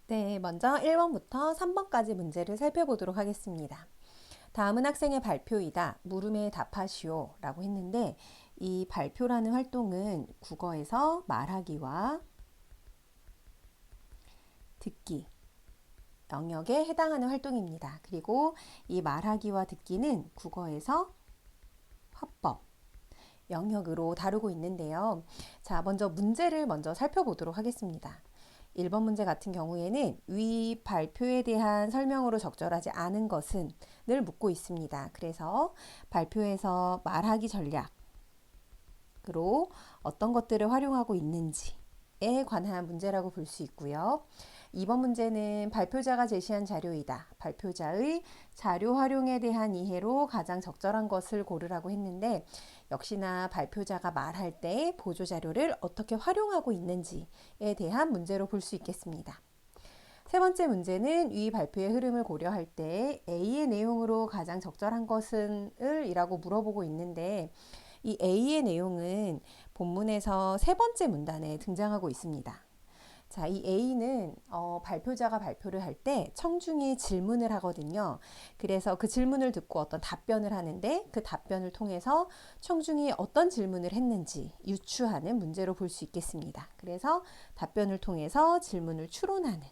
네, 먼저 1번부터 3번까지 문제를 살펴보도록 하겠습니다. 다음은 학생의 발표이다. 물음에 답하시오 라고 했는데 이 발표라는 활동은 국어에서 말하기와 듣기 영역에 해당하는 활동입니다. 그리고 이 말하기와 듣기는 국어에서 화법 영역으로 다루고 있는데요. 자, 먼저 문제를 살펴보도록 하겠습니다. 1번 문제 같은 경우에는 위 발표에 대한 설명으로 적절하지 않은 것은 늘 묻고 있습니다. 그래서 발표에서 말하기 전략으로 어떤 것들을 활용하고 있는지에 관한 문제라고 볼 수 있고요. 2번 문제는 발표자가 제시한 자료이다. 발표자의 자료 활용에 대한 이해로 가장 적절한 것을 고르라고 했는데 역시나 발표자가 말할 때 보조자료를 어떻게 활용하고 있는지에 대한 문제로 볼 수 있겠습니다. 세 번째 문제는 위 발표의 흐름을 고려할 때 A의 내용으로 가장 적절한 것은 이라고 물어보고 있는데 이 A의 내용은 본문에서 세 번째 문단에 등장하고 있습니다. 자, 이 A는 발표자가 발표를 할 때 청중이 질문을 하거든요. 그래서 그 질문을 듣고 어떤 답변을 하는데 그 답변을 통해서 청중이 어떤 질문을 했는지 유추하는 문제로 볼 수 있겠습니다. 그래서 답변을 통해서 질문을 추론하는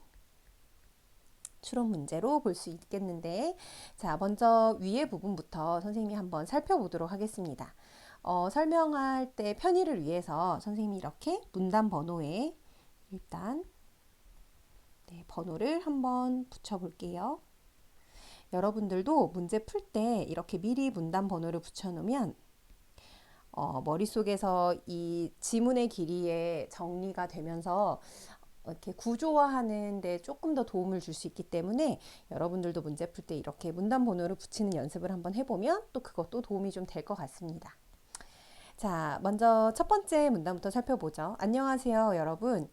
추론 문제로 볼 수 있겠는데 자, 먼저 위의 부분부터 선생님이 한번 살펴보도록 하겠습니다. 설명할 때 편의를 위해서 선생님이 이렇게 문단 번호에 일단 번호를 한번 붙여볼게요. 여러분들도 문제 풀 때 이렇게 미리 문단 번호를 붙여놓으면 머릿속에서 이 지문의 길이에 정리가 되면서 이렇게 구조화하는 데 조금 더 도움을 줄 수 있기 때문에 여러분들도 문제 풀 때 이렇게 문단 번호를 붙이는 연습을 한번 해보면 또 그것도 도움이 좀 될 것 같습니다. 자, 먼저 첫 번째 문단부터 살펴보죠. 안녕하세요, 여러분.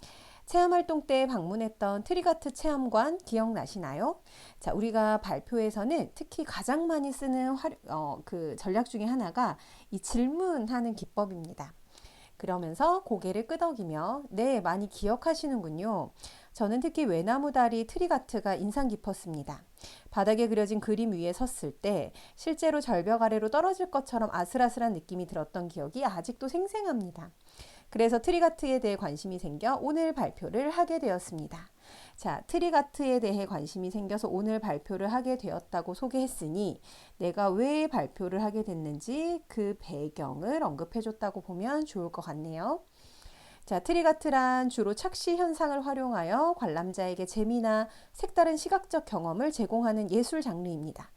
체험활동 때 방문했던 트리가트 체험관 기억나시나요? 자, 우리가 발표에서는 특히 가장 많이 쓰는 그 전략 중에 하나가 이 질문하는 기법입니다. 그러면서 고개를 끄덕이며 네, 많이 기억하시는군요. 저는 특히 외나무 다리 트리가트가 인상 깊었습니다. 바닥에 그려진 그림 위에 섰을 때 실제로 절벽 아래로 떨어질 것처럼 아슬아슬한 느낌이 들었던 기억이 아직도 생생합니다. 그래서 트리가트에 대해 관심이 생겨 오늘 발표를 하게 되었습니다. 자, 트리가트에 대해 관심이 생겨서 오늘 발표를 하게 되었다고 소개했으니 내가 왜 발표를 하게 됐는지 그 배경을 언급해줬다고 보면 좋을 것 같네요. 자, 트리가트란 주로 착시 현상을 활용하여 관람자에게 재미나 색다른 시각적 경험을 제공하는 예술 장르입니다.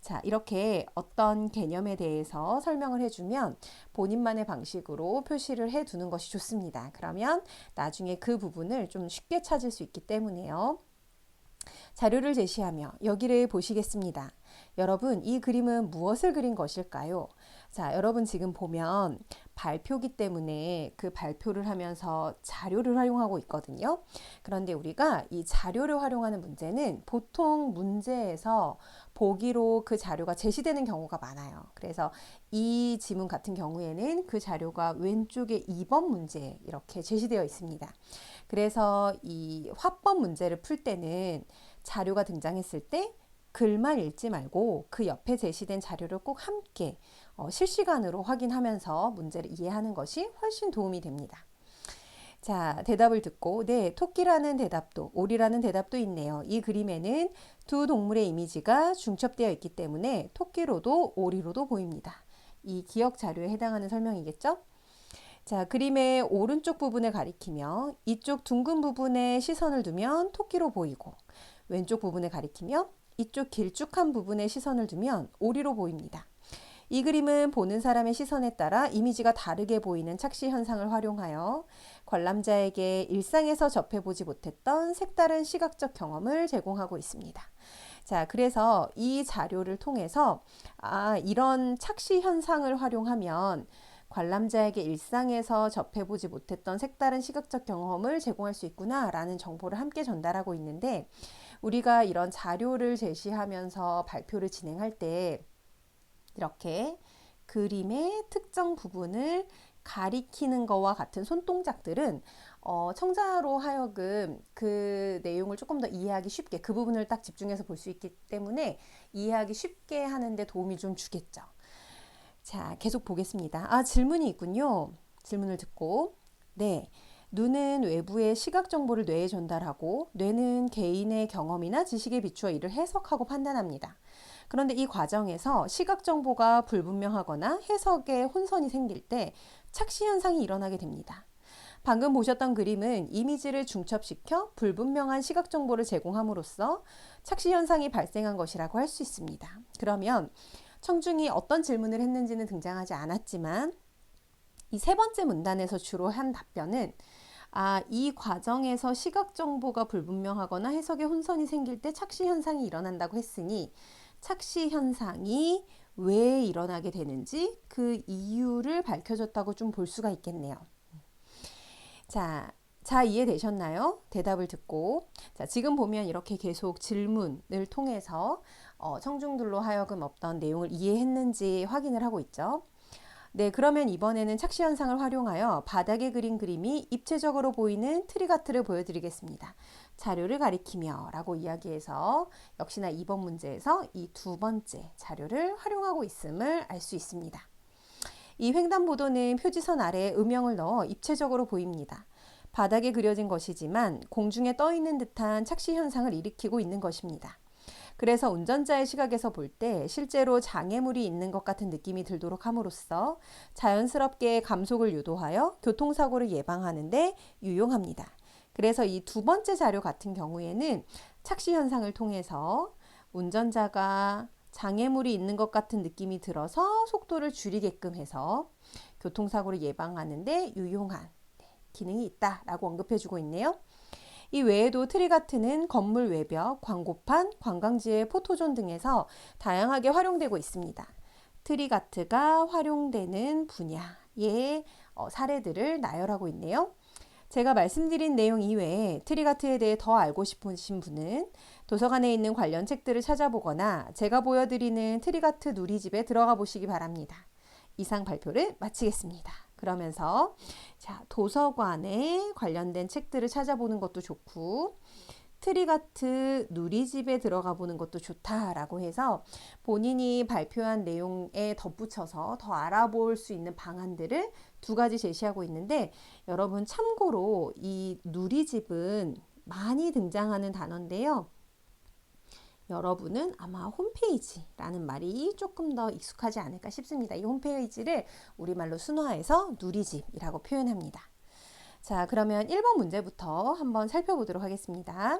자, 이렇게 어떤 개념에 대해서 설명을 해주면 본인만의 방식으로 표시를 해두는 것이 좋습니다. 그러면 나중에 그 부분을 좀 쉽게 찾을 수 있기 때문에요. 자료를 제시하며 여기를 보시겠습니다. 여러분, 이 그림은 무엇을 그린 것일까요? 자, 여러분 지금 보면 발표기 때문에 그 발표를 하면서 자료를 활용하고 있거든요. 그런데 우리가 이 자료를 활용하는 문제는 보통 문제에서 보기로 그 자료가 제시되는 경우가 많아요. 그래서 이 지문 같은 경우에는 그 자료가 왼쪽에 2번 문제에 이렇게 제시되어 있습니다. 그래서 이 화법 문제를 풀 때는 자료가 등장했을 때 글만 읽지 말고 그 옆에 제시된 자료를 꼭 함께 실시간으로 확인하면서 문제를 이해하는 것이 훨씬 도움이 됩니다. 자, 대답을 듣고 네, 토끼라는 대답도 오리라는 대답도 있네요. 이 그림에는 두 동물의 이미지가 중첩되어 있기 때문에 토끼로도 오리로도 보입니다. 이 기억 자료에 해당하는 설명이겠죠? 자, 그림의 오른쪽 부분을 가리키며 이쪽 둥근 부분에 시선을 두면 토끼로 보이고 왼쪽 부분을 가리키며 이쪽 길쭉한 부분에 시선을 두면 오리로 보입니다. 이 그림은 보는 사람의 시선에 따라 이미지가 다르게 보이는 착시 현상을 활용하여 관람자에게 일상에서 접해보지 못했던 색다른 시각적 경험을 제공하고 있습니다. 자, 그래서 이 자료를 통해서 이런 착시 현상을 활용하면 관람자에게 일상에서 접해보지 못했던 색다른 시각적 경험을 제공할 수 있구나라는 정보를 함께 전달하고 있는데 우리가 이런 자료를 제시하면서 발표를 진행할 때 이렇게 그림의 특정 부분을 가리키는 것과 같은 손동작들은 청자로 하여금 그 내용을 조금 더 이해하기 쉽게 그 부분을 딱 집중해서 볼 수 있기 때문에 이해하기 쉽게 하는데 도움이 좀 주겠죠. 자, 계속 보겠습니다. 질문이 있군요. 질문을 듣고. 네. 눈은 외부의 시각 정보를 뇌에 전달하고 뇌는 개인의 경험이나 지식에 비추어 이를 해석하고 판단합니다. 그런데 이 과정에서 시각 정보가 불분명하거나 해석에 혼선이 생길 때 착시 현상이 일어나게 됩니다. 방금 보셨던 그림은 이미지를 중첩시켜 불분명한 시각 정보를 제공함으로써 착시 현상이 발생한 것이라고 할 수 있습니다. 그러면 청중이 어떤 질문을 했는지는 등장하지 않았지만 이 세 번째 문단에서 주로 한 답변은 이 과정에서 시각 정보가 불분명하거나 해석에 혼선이 생길 때 착시 현상이 일어난다고 했으니 착시 현상이 왜 일어나게 되는지 그 이유를 밝혀줬다고 좀 볼 수가 있겠네요. 자, 이해되셨나요? 대답을 듣고. 자, 지금 보면 이렇게 계속 질문을 통해서 청중들로 하여금 어떤 내용을 이해했는지 확인을 하고 있죠. 네, 그러면 이번에는 착시 현상을 활용하여 바닥에 그린 그림이 입체적으로 보이는 트리가트를 보여드리겠습니다. 자료를 가리키며 라고 이야기해서 역시나 이번 문제에서 이 두 번째 자료를 활용하고 있음을 알 수 있습니다. 이 횡단보도는 표지선 아래에 음영을 넣어 입체적으로 보입니다. 바닥에 그려진 것이지만 공중에 떠 있는 듯한 착시 현상을 일으키고 있는 것입니다. 그래서 운전자의 시각에서 볼 때 실제로 장애물이 있는 것 같은 느낌이 들도록 함으로써 자연스럽게 감속을 유도하여 교통사고를 예방하는 데 유용합니다. 그래서 이 두 번째 자료 같은 경우에는 착시 현상을 통해서 운전자가 장애물이 있는 것 같은 느낌이 들어서 속도를 줄이게끔 해서 교통사고를 예방하는 데 유용한 기능이 있다라고 언급해주고 있네요. 이 외에도 트리가트는 건물 외벽, 광고판, 관광지의 포토존 등에서 다양하게 활용되고 있습니다. 트리가트가 활용되는 분야의 사례들을 나열하고 있네요. 제가 말씀드린 내용 이외에 트리가트에 대해 더 알고 싶으신 분은 도서관에 있는 관련 책들을 찾아보거나 제가 보여드리는 트리가트 누리집에 들어가 보시기 바랍니다. 이상 발표를 마치겠습니다. 그러면서 도서관에 관련된 책들을 찾아보는 것도 좋고 트리가트 누리집에 들어가 보는 것도 좋다라고 해서 본인이 발표한 내용에 덧붙여서 더 알아볼 수 있는 방안들을 두 가지 제시하고 있는데 여러분 참고로 이 누리집은 많이 등장하는 단어인데요. 여러분은 아마 홈페이지라는 말이 조금 더 익숙하지 않을까 싶습니다. 이 홈페이지를 우리말로 순화해서 누리집이라고 표현합니다. 자, 그러면 1번 문제부터 한번 살펴보도록 하겠습니다.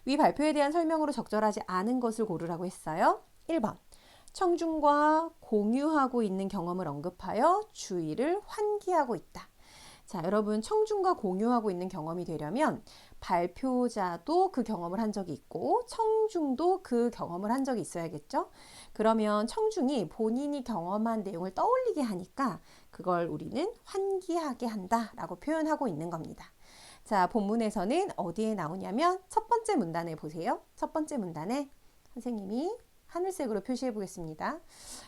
위 발표에 대한 설명으로 적절하지 않은 것을 고르라고 했어요. 1번. 청중과 공유하고 있는 경험을 언급하여 주의를 환기하고 있다. 자, 여러분 청중과 공유하고 있는 경험이 되려면 발표자도 그 경험을 한 적이 있고 청중도 그 경험을 한 적이 있어야겠죠. 그러면 청중이 본인이 경험한 내용을 떠올리게 하니까 그걸 우리는 환기하게 한다라고 표현하고 있는 겁니다. 자, 본문에서는 어디에 나오냐면 첫 번째 문단에 보세요. 첫 번째 문단에 선생님이 하늘색으로 표시해 보겠습니다.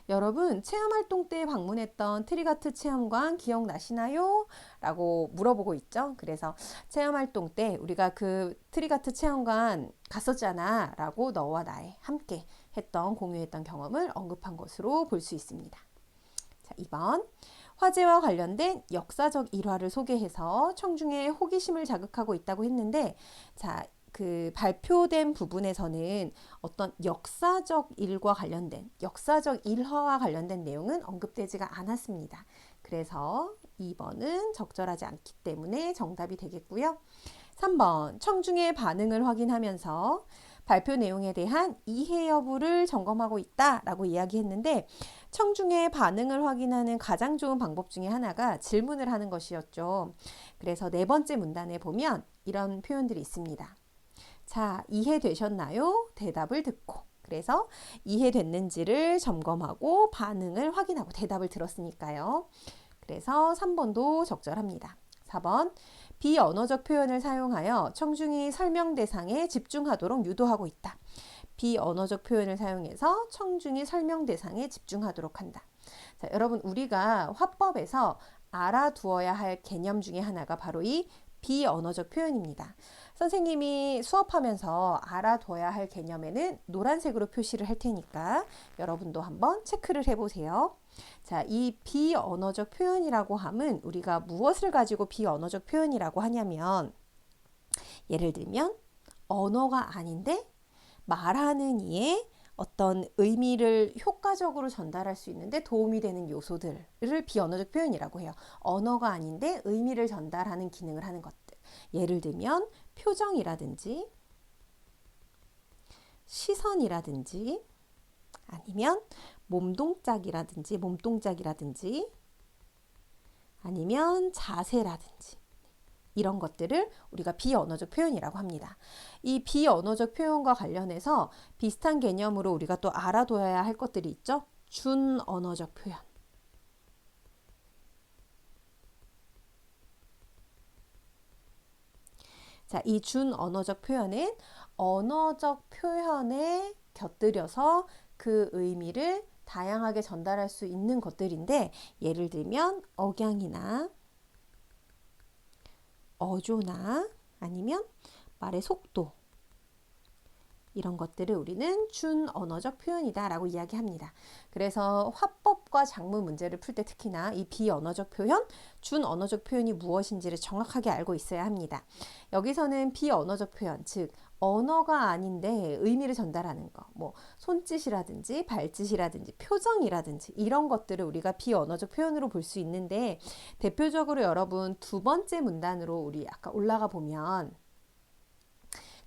여러분 체험활동 때 방문했던 트리가트 체험관 기억나시나요? 라고 물어보고 있죠. 그래서 체험활동 때 우리가 그 트리가트 체험관 갔었잖아 라고 너와 나의 함께 했던 공유했던 경험을 언급한 것으로 볼 수 있습니다. 자, 2번 화재와 관련된 역사적 일화를 소개해서 청중의 호기심을 자극하고 있다고 했는데 자, 그 발표된 부분에서는 어떤 역사적 일과 관련된 역사적 일화와 관련된 내용은 언급되지가 않았습니다. 그래서 2번은 적절하지 않기 때문에 정답이 되겠고요. 3번 청중의 반응을 확인하면서 발표 내용에 대한 이해 여부를 점검하고 있다라고 이야기했는데 청중의 반응을 확인하는 가장 좋은 방법 중에 하나가 질문을 하는 것이었죠. 그래서 네 번째 문단에 보면 이런 표현들이 있습니다. 자, 이해되셨나요? 대답을 듣고. 그래서 이해됐는지를 점검하고 반응을 확인하고 대답을 들었으니까요. 그래서 3번도 적절합니다. 4번 비언어적 표현을 사용하여 청중이 설명 대상에 집중하도록 유도하고 있다. 비언어적 표현을 사용해서 청중이 설명 대상에 집중하도록 한다. 자, 여러분 우리가 화법에서 알아두어야 할 개념 중에 하나가 바로 이 비언어적 표현입니다. 선생님이 수업하면서 알아둬야 할 개념에는 노란색으로 표시를 할 테니까 여러분도 한번 체크를 해보세요. 자, 이 비언어적 표현이라고 함은 우리가 무엇을 가지고 비언어적 표현이라고 하냐면, 예를 들면 언어가 아닌데 말하는 이의 어떤 의미를 효과적으로 전달할 수 있는데 도움이 되는 요소들을 비언어적 표현이라고 해요. 언어가 아닌데 의미를 전달하는 기능을 하는 것들. 예를 들면 표정이라든지 시선이라든지 아니면 몸동작이라든지 아니면 자세라든지 이런 것들을 우리가 비언어적 표현이라고 합니다. 이 비언어적 표현과 관련해서 비슷한 개념으로 우리가 또 알아둬야 할 것들이 있죠. 준언어적 표현. 자, 이 준언어적 표현은 언어적 표현에 곁들여서 그 의미를 다양하게 전달할 수 있는 것들인데, 예를 들면 억양이나 어조나 아니면 말의 속도, 이런 것들을 우리는 준언어적 표현이다 라고 이야기합니다. 그래서 화법과 작문 문제를 풀 때 특히나 이 비언어적 표현, 준언어적 표현이 무엇인지를 정확하게 알고 있어야 합니다. 여기서는 비언어적 표현, 즉 언어가 아닌데 의미를 전달하는 거, 뭐 손짓이라든지 발짓이라든지 표정이라든지 이런 것들을 우리가 비언어적 표현으로 볼 수 있는데, 대표적으로 여러분 두 번째 문단으로 우리 아까 올라가 보면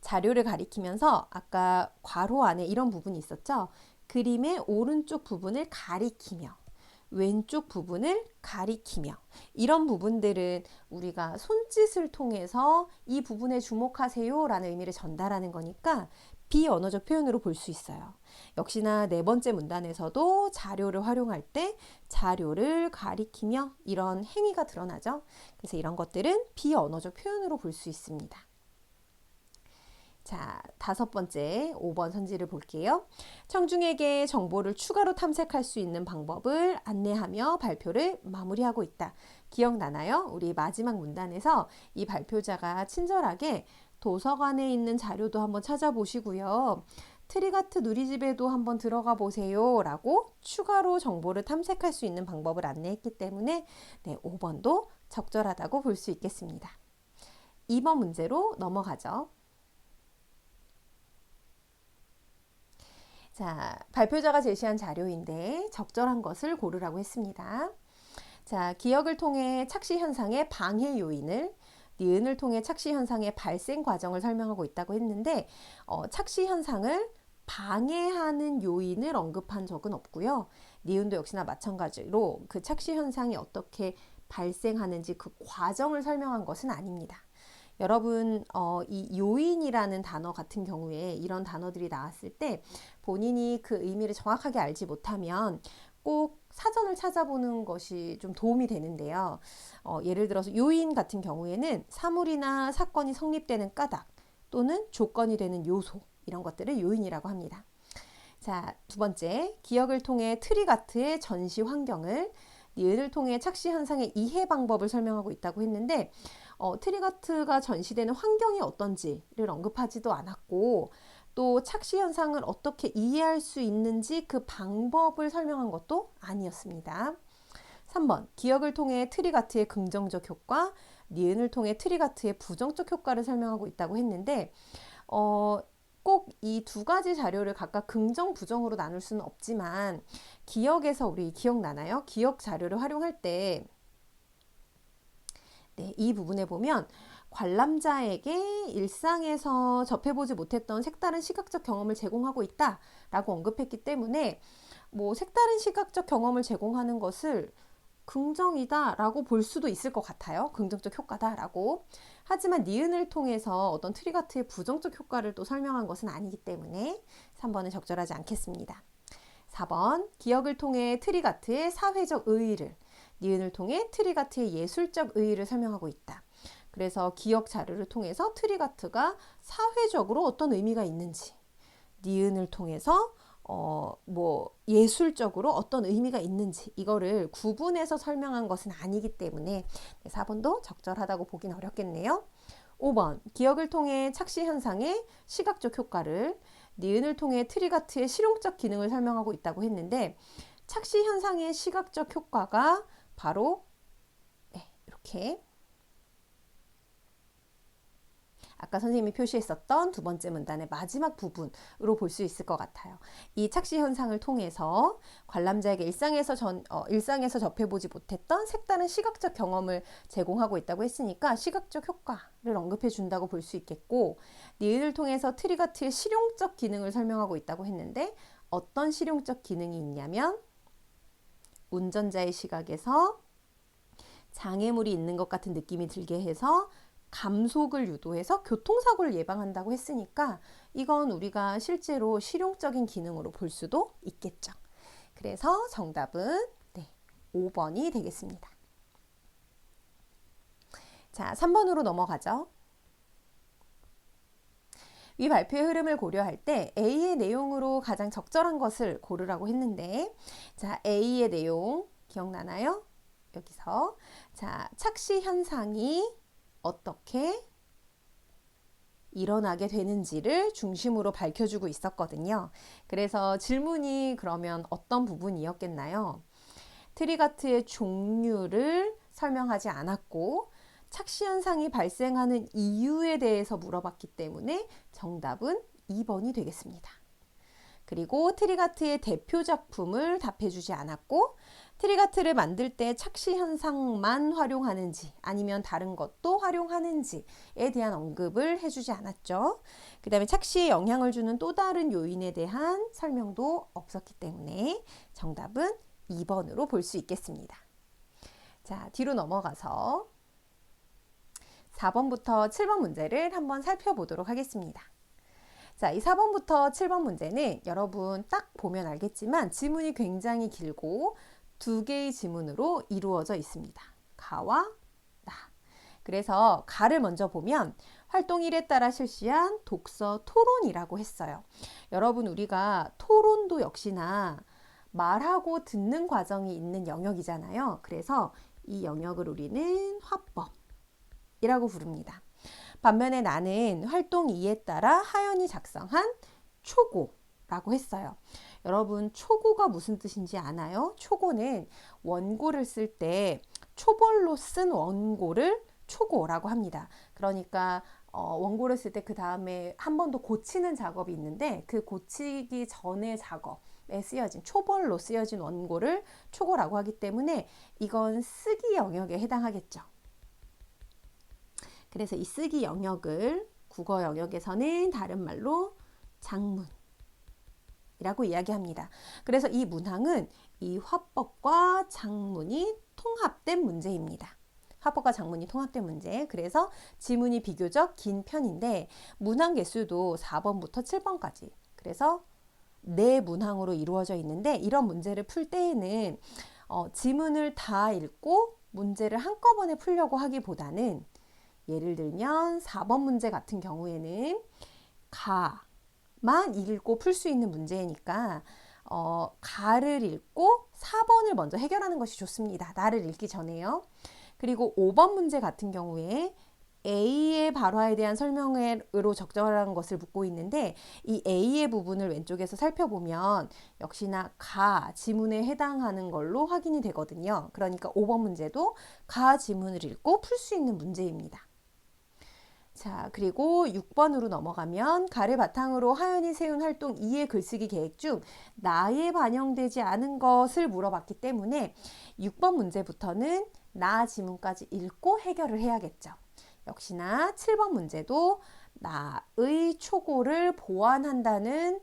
자료를 가리키면서 아까 괄호 안에 이런 부분이 있었죠. 그림의 오른쪽 부분을 가리키며 왼쪽 부분을 가리키며, 이런 부분들은 우리가 손짓을 통해서 이 부분에 주목하세요 라는 의미를 전달하는 거니까 비언어적 표현으로 볼 수 있어요. 역시나 네 번째 문단에서도 자료를 활용할 때 자료를 가리키며 이런 행위가 드러나죠. 그래서 이런 것들은 비언어적 표현으로 볼 수 있습니다. 자, 다섯 번째 5번 선지를 볼게요. 청중에게 정보를 추가로 탐색할 수 있는 방법을 안내하며 발표를 마무리하고 있다. 기억나나요? 우리 마지막 문단에서 이 발표자가 친절하게 도서관에 있는 자료도 한번 찾아보시고요. 트리가트 누리집에도 한번 들어가 보세요 라고 추가로 정보를 탐색할 수 있는 방법을 안내했기 때문에 5번도 적절하다고 볼 수 있겠습니다. 2번 문제로 넘어가죠. 자, 발표자가 제시한 자료인데 적절한 것을 고르라고 했습니다. 자, 기억을 통해 착시 현상의 방해 요인을, 니은을 통해 착시 현상의 발생 과정을 설명하고 있다고 했는데, 착시 현상을 방해하는 요인을 언급한 적은 없고요. 니은도 역시나 마찬가지로 그 착시 현상이 어떻게 발생하는지 그 과정을 설명한 것은 아닙니다. 여러분, 이 요인이라는 단어 같은 경우에 이런 단어들이 나왔을 때 본인이 그 의미를 정확하게 알지 못하면 꼭 사전을 찾아보는 것이 좀 도움이 되는데요. 예를 들어서 요인 같은 경우에는 사물이나 사건이 성립되는 까닭 또는 조건이 되는 요소, 이런 것들을 요인이라고 합니다. 자, 두 번째, 기억을 통해 트리가트의 전시 환경을, 니은을 통해 착시 현상의 이해 방법을 설명하고 있다고 했는데, 트리가트가 전시되는 환경이 어떤지를 언급하지도 않았고, 또 착시 현상을 어떻게 이해할 수 있는지 그 방법을 설명한 것도 아니었습니다. 3번, 기억을 통해 트리가트의 긍정적 효과, 니은을 통해 트리가트의 부정적 효과를 설명하고 있다고 했는데, 꼭 이 두 가지 자료를 각각 긍정, 부정으로 나눌 수는 없지만, 기억에서 우리 기억나나요? 기억 자료를 활용할 때 이 부분에 보면 관람자에게 일상에서 접해보지 못했던 색다른 시각적 경험을 제공하고 있다라고 언급했기 때문에 색다른 시각적 경험을 제공하는 것을 긍정이다라고 볼 수도 있을 것 같아요. 긍정적 효과다라고. 하지만 니은을 통해서 어떤 트리가트의 부정적 효과를 또 설명한 것은 아니기 때문에 3번은 적절하지 않겠습니다. 4번, 기억을 통해 트리가트의 사회적 의의를, 니은을 통해 트리가트의 예술적 의의를 설명하고 있다. 그래서 기억 자료를 통해서 트리가트가 사회적으로 어떤 의미가 있는지, 니은을 통해서 뭐 예술적으로 어떤 의미가 있는지 이거를 구분해서 설명한 것은 아니기 때문에 4번도 적절하다고 보긴 어렵겠네요. 5번 기억을 통해 착시 현상의 시각적 효과를, 니은을 통해 트리가트의 실용적 기능을 설명하고 있다고 했는데 착시 현상의 시각적 효과가 바로 이렇게 아까 선생님이 표시했었던 두 번째 문단의 마지막 부분으로 볼 수 있을 것 같아요. 이 착시 현상을 통해서 관람자에게 일상에서 접해보지 못했던 색다른 시각적 경험을 제공하고 있다고 했으니까 시각적 효과를 언급해 준다고 볼 수 있겠고, 니은을 통해서 트리가트의 실용적 기능을 설명하고 있다고 했는데 어떤 실용적 기능이 있냐면 운전자의 시각에서 장애물이 있는 것 같은 느낌이 들게 해서 감속을 유도해서 교통사고를 예방한다고 했으니까 이건 우리가 실제로 실용적인 기능으로 볼 수도 있겠죠. 그래서 정답은 5번이 되겠습니다. 자, 3번으로 넘어가죠. 위 발표의 흐름을 고려할 때 A의 내용으로 가장 적절한 것을 고르라고 했는데, 자, A의 내용 기억나나요? 여기서 자, 착시 현상이 어떻게 일어나게 되는지를 중심으로 밝혀주고 있었거든요. 그래서 질문이 그러면 어떤 부분이었겠나요? 트리가트의 종류를 설명하지 않았고 착시 현상이 발생하는 이유에 대해서 물어봤기 때문에 정답은 2번이 되겠습니다. 그리고 트리가트의 대표 작품을 답해주지 않았고 트리가트를 만들 때 착시 현상만 활용하는지 아니면 다른 것도 활용하는지에 대한 언급을 해주지 않았죠. 그 다음에 착시에 영향을 주는 또 다른 요인에 대한 설명도 없었기 때문에 정답은 2번으로 볼 수 있겠습니다. 자, 뒤로 넘어가서 4번부터 7번 문제를 한번 살펴보도록 하겠습니다. 자, 이 4번부터 7번 문제는 여러분 딱 보면 알겠지만 지문이 굉장히 길고 두 개의 지문으로 이루어져 있습니다. 가와 나. 그래서 가를 먼저 보면 활동 1에 따라 실시한 독서 토론이라고 했어요. 여러분 우리가 토론도 역시나 말하고 듣는 과정이 있는 영역이잖아요. 그래서 이 영역을 우리는 화법이라고 부릅니다. 반면에 나는 활동 2에 따라 하연이 작성한 초고라고 했어요. 여러분 초고가 무슨 뜻인지 아나요? 초고는 원고를 쓸 때 초벌로 쓴 원고를 초고라고 합니다. 그러니까 원고를 쓸 때 그 다음에 한 번 더 고치는 작업이 있는데 그 고치기 전의 작업에 쓰여진 초벌로 쓰여진 원고를 초고라고 하기 때문에 이건 쓰기 영역에 해당하겠죠. 그래서 이 쓰기 영역을 국어 영역에서는 다른 말로 장문이라고 이야기합니다. 그래서 이 문항은 이 화법과 장문이 통합된 문제입니다. 화법과 장문이 통합된 문제. 그래서 지문이 비교적 긴 편인데 문항 개수도 4번부터 7번까지. 그래서 4문항으로 이루어져 있는데 이런 문제를 풀 때에는 지문을 다 읽고 문제를 한꺼번에 풀려고 하기보다는 예를 들면 4번 문제 같은 경우에는 가만 읽고 풀 수 있는 문제니까 가를 읽고 4번을 먼저 해결하는 것이 좋습니다. 나를 읽기 전에요. 그리고 5번 문제 같은 경우에 A의 발화에 대한 설명으로 적절한 것을 묻고 있는데 이 A의 부분을 왼쪽에서 살펴보면 역시나 가 지문에 해당하는 걸로 확인이 되거든요. 그러니까 5번 문제도 가 지문을 읽고 풀 수 있는 문제입니다. 자, 그리고 6번으로 넘어가면 가를 바탕으로 하연이 세운 활동 2의 글쓰기 계획 중 나에 반영되지 않은 것을 물어봤기 때문에 6번 문제부터는 나 지문까지 읽고 해결을 해야겠죠. 역시나 7번 문제도 나의 초고를 보완한다는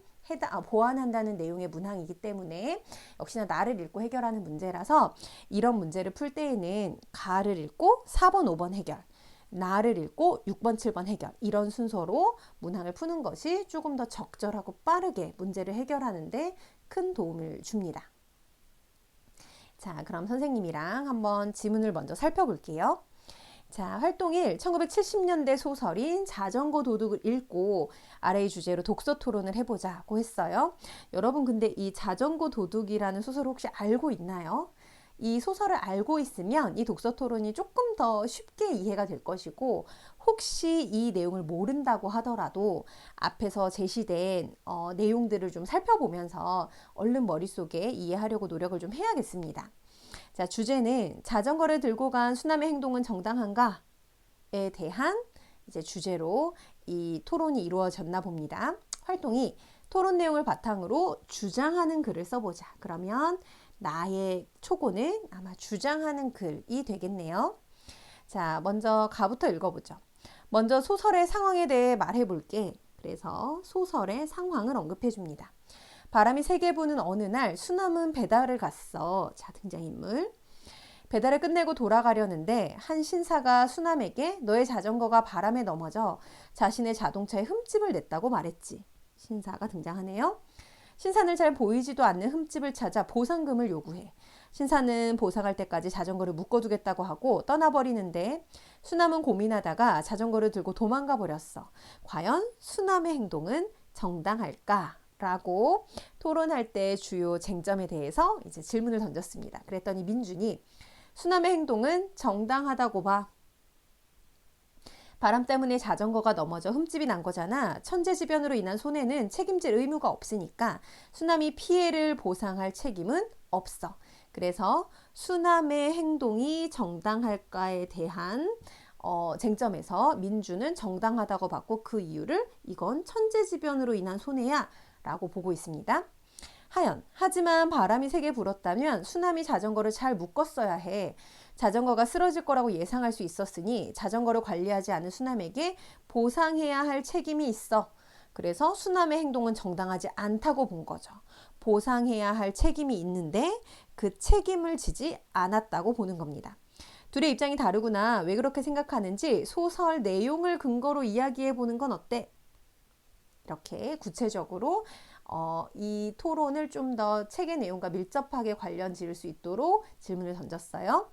내용의 문항이기 때문에 역시나 나를 읽고 해결하는 문제라서 이런 문제를 풀 때에는 가를 읽고 4번, 5번 해결, 나를 읽고 6번, 7번 해결 이런 순서로 문항을 푸는 것이 조금 더 적절하고 빠르게 문제를 해결하는 데 큰 도움을 줍니다. 자, 그럼 선생님이랑 한번 지문을 먼저 살펴볼게요. 자, 활동 1, 1970년대 소설인 자전거 도둑을 읽고 아래의 주제로 독서 토론을 해보자고 했어요. 여러분 근데 이 자전거 도둑이라는 소설을 혹시 알고 있나요? 이 소설을 알고 있으면 이 독서 토론이 조금 더 쉽게 이해가 될 것이고, 혹시 이 내용을 모른다고 하더라도 앞에서 제시된 내용들을 좀 살펴보면서 얼른 머릿속에 이해하려고 노력을 좀 해야겠습니다. 자, 주제는 자전거를 들고 간 수남의 행동은 정당한가에 대한 이제 주제로 이 토론이 이루어졌나 봅니다. 활동이 토론 내용을 바탕으로 주장하는 글을 써보자. 그러면 나의 초고는 아마 주장하는 글이 되겠네요. 자, 먼저 가부터 읽어보죠. 먼저 소설의 상황에 대해 말해볼게. 그래서 소설의 상황을 언급해줍니다. 바람이 세게 부는 어느 날 수남은 배달을 갔어. 자, 등장인물. 배달을 끝내고 돌아가려는데 한 신사가 수남에게 너의 자전거가 바람에 넘어져 자신의 자동차에 흠집을 냈다고 말했지. 신사가 등장하네요. 신사는 잘 보이지도 않는 흠집을 찾아 보상금을 요구해. 신사는 보상할 때까지 자전거를 묶어두겠다고 하고 떠나버리는데 수남은 고민하다가 자전거를 들고 도망가 버렸어. 과연 수남의 행동은 정당할까? 라고 토론할 때 주요 쟁점에 대해서 이제 질문을 던졌습니다. 그랬더니 민준이 수남의 행동은 정당하다고 봐. 바람 때문에 자전거가 넘어져 흠집이 난 거잖아. 천재지변으로 인한 손해는 책임질 의무가 없으니까 수남이 피해를 보상할 책임은 없어. 그래서 수남의 행동이 정당할까에 대한 쟁점에서 민주는 정당하다고 봤고, 그 이유를 이건 천재지변으로 인한 손해야 라고 보고 있습니다. 하연, 하지만 바람이 세게 불었다면 수남이 자전거를 잘 묶었어야 해. 자전거가 쓰러질 거라고 예상할 수 있었으니 자전거를 관리하지 않은 수남에게 보상해야 할 책임이 있어. 그래서 수남의 행동은 정당하지 않다고 본 거죠. 보상해야 할 책임이 있는데 그 책임을 지지 않았다고 보는 겁니다. 둘의 입장이 다르구나. 왜 그렇게 생각하는지 소설 내용을 근거로 이야기해 보는 건 어때? 이렇게 구체적으로 이 토론을 좀 더 책의 내용과 밀접하게 관련 지을 수 있도록 질문을 던졌어요.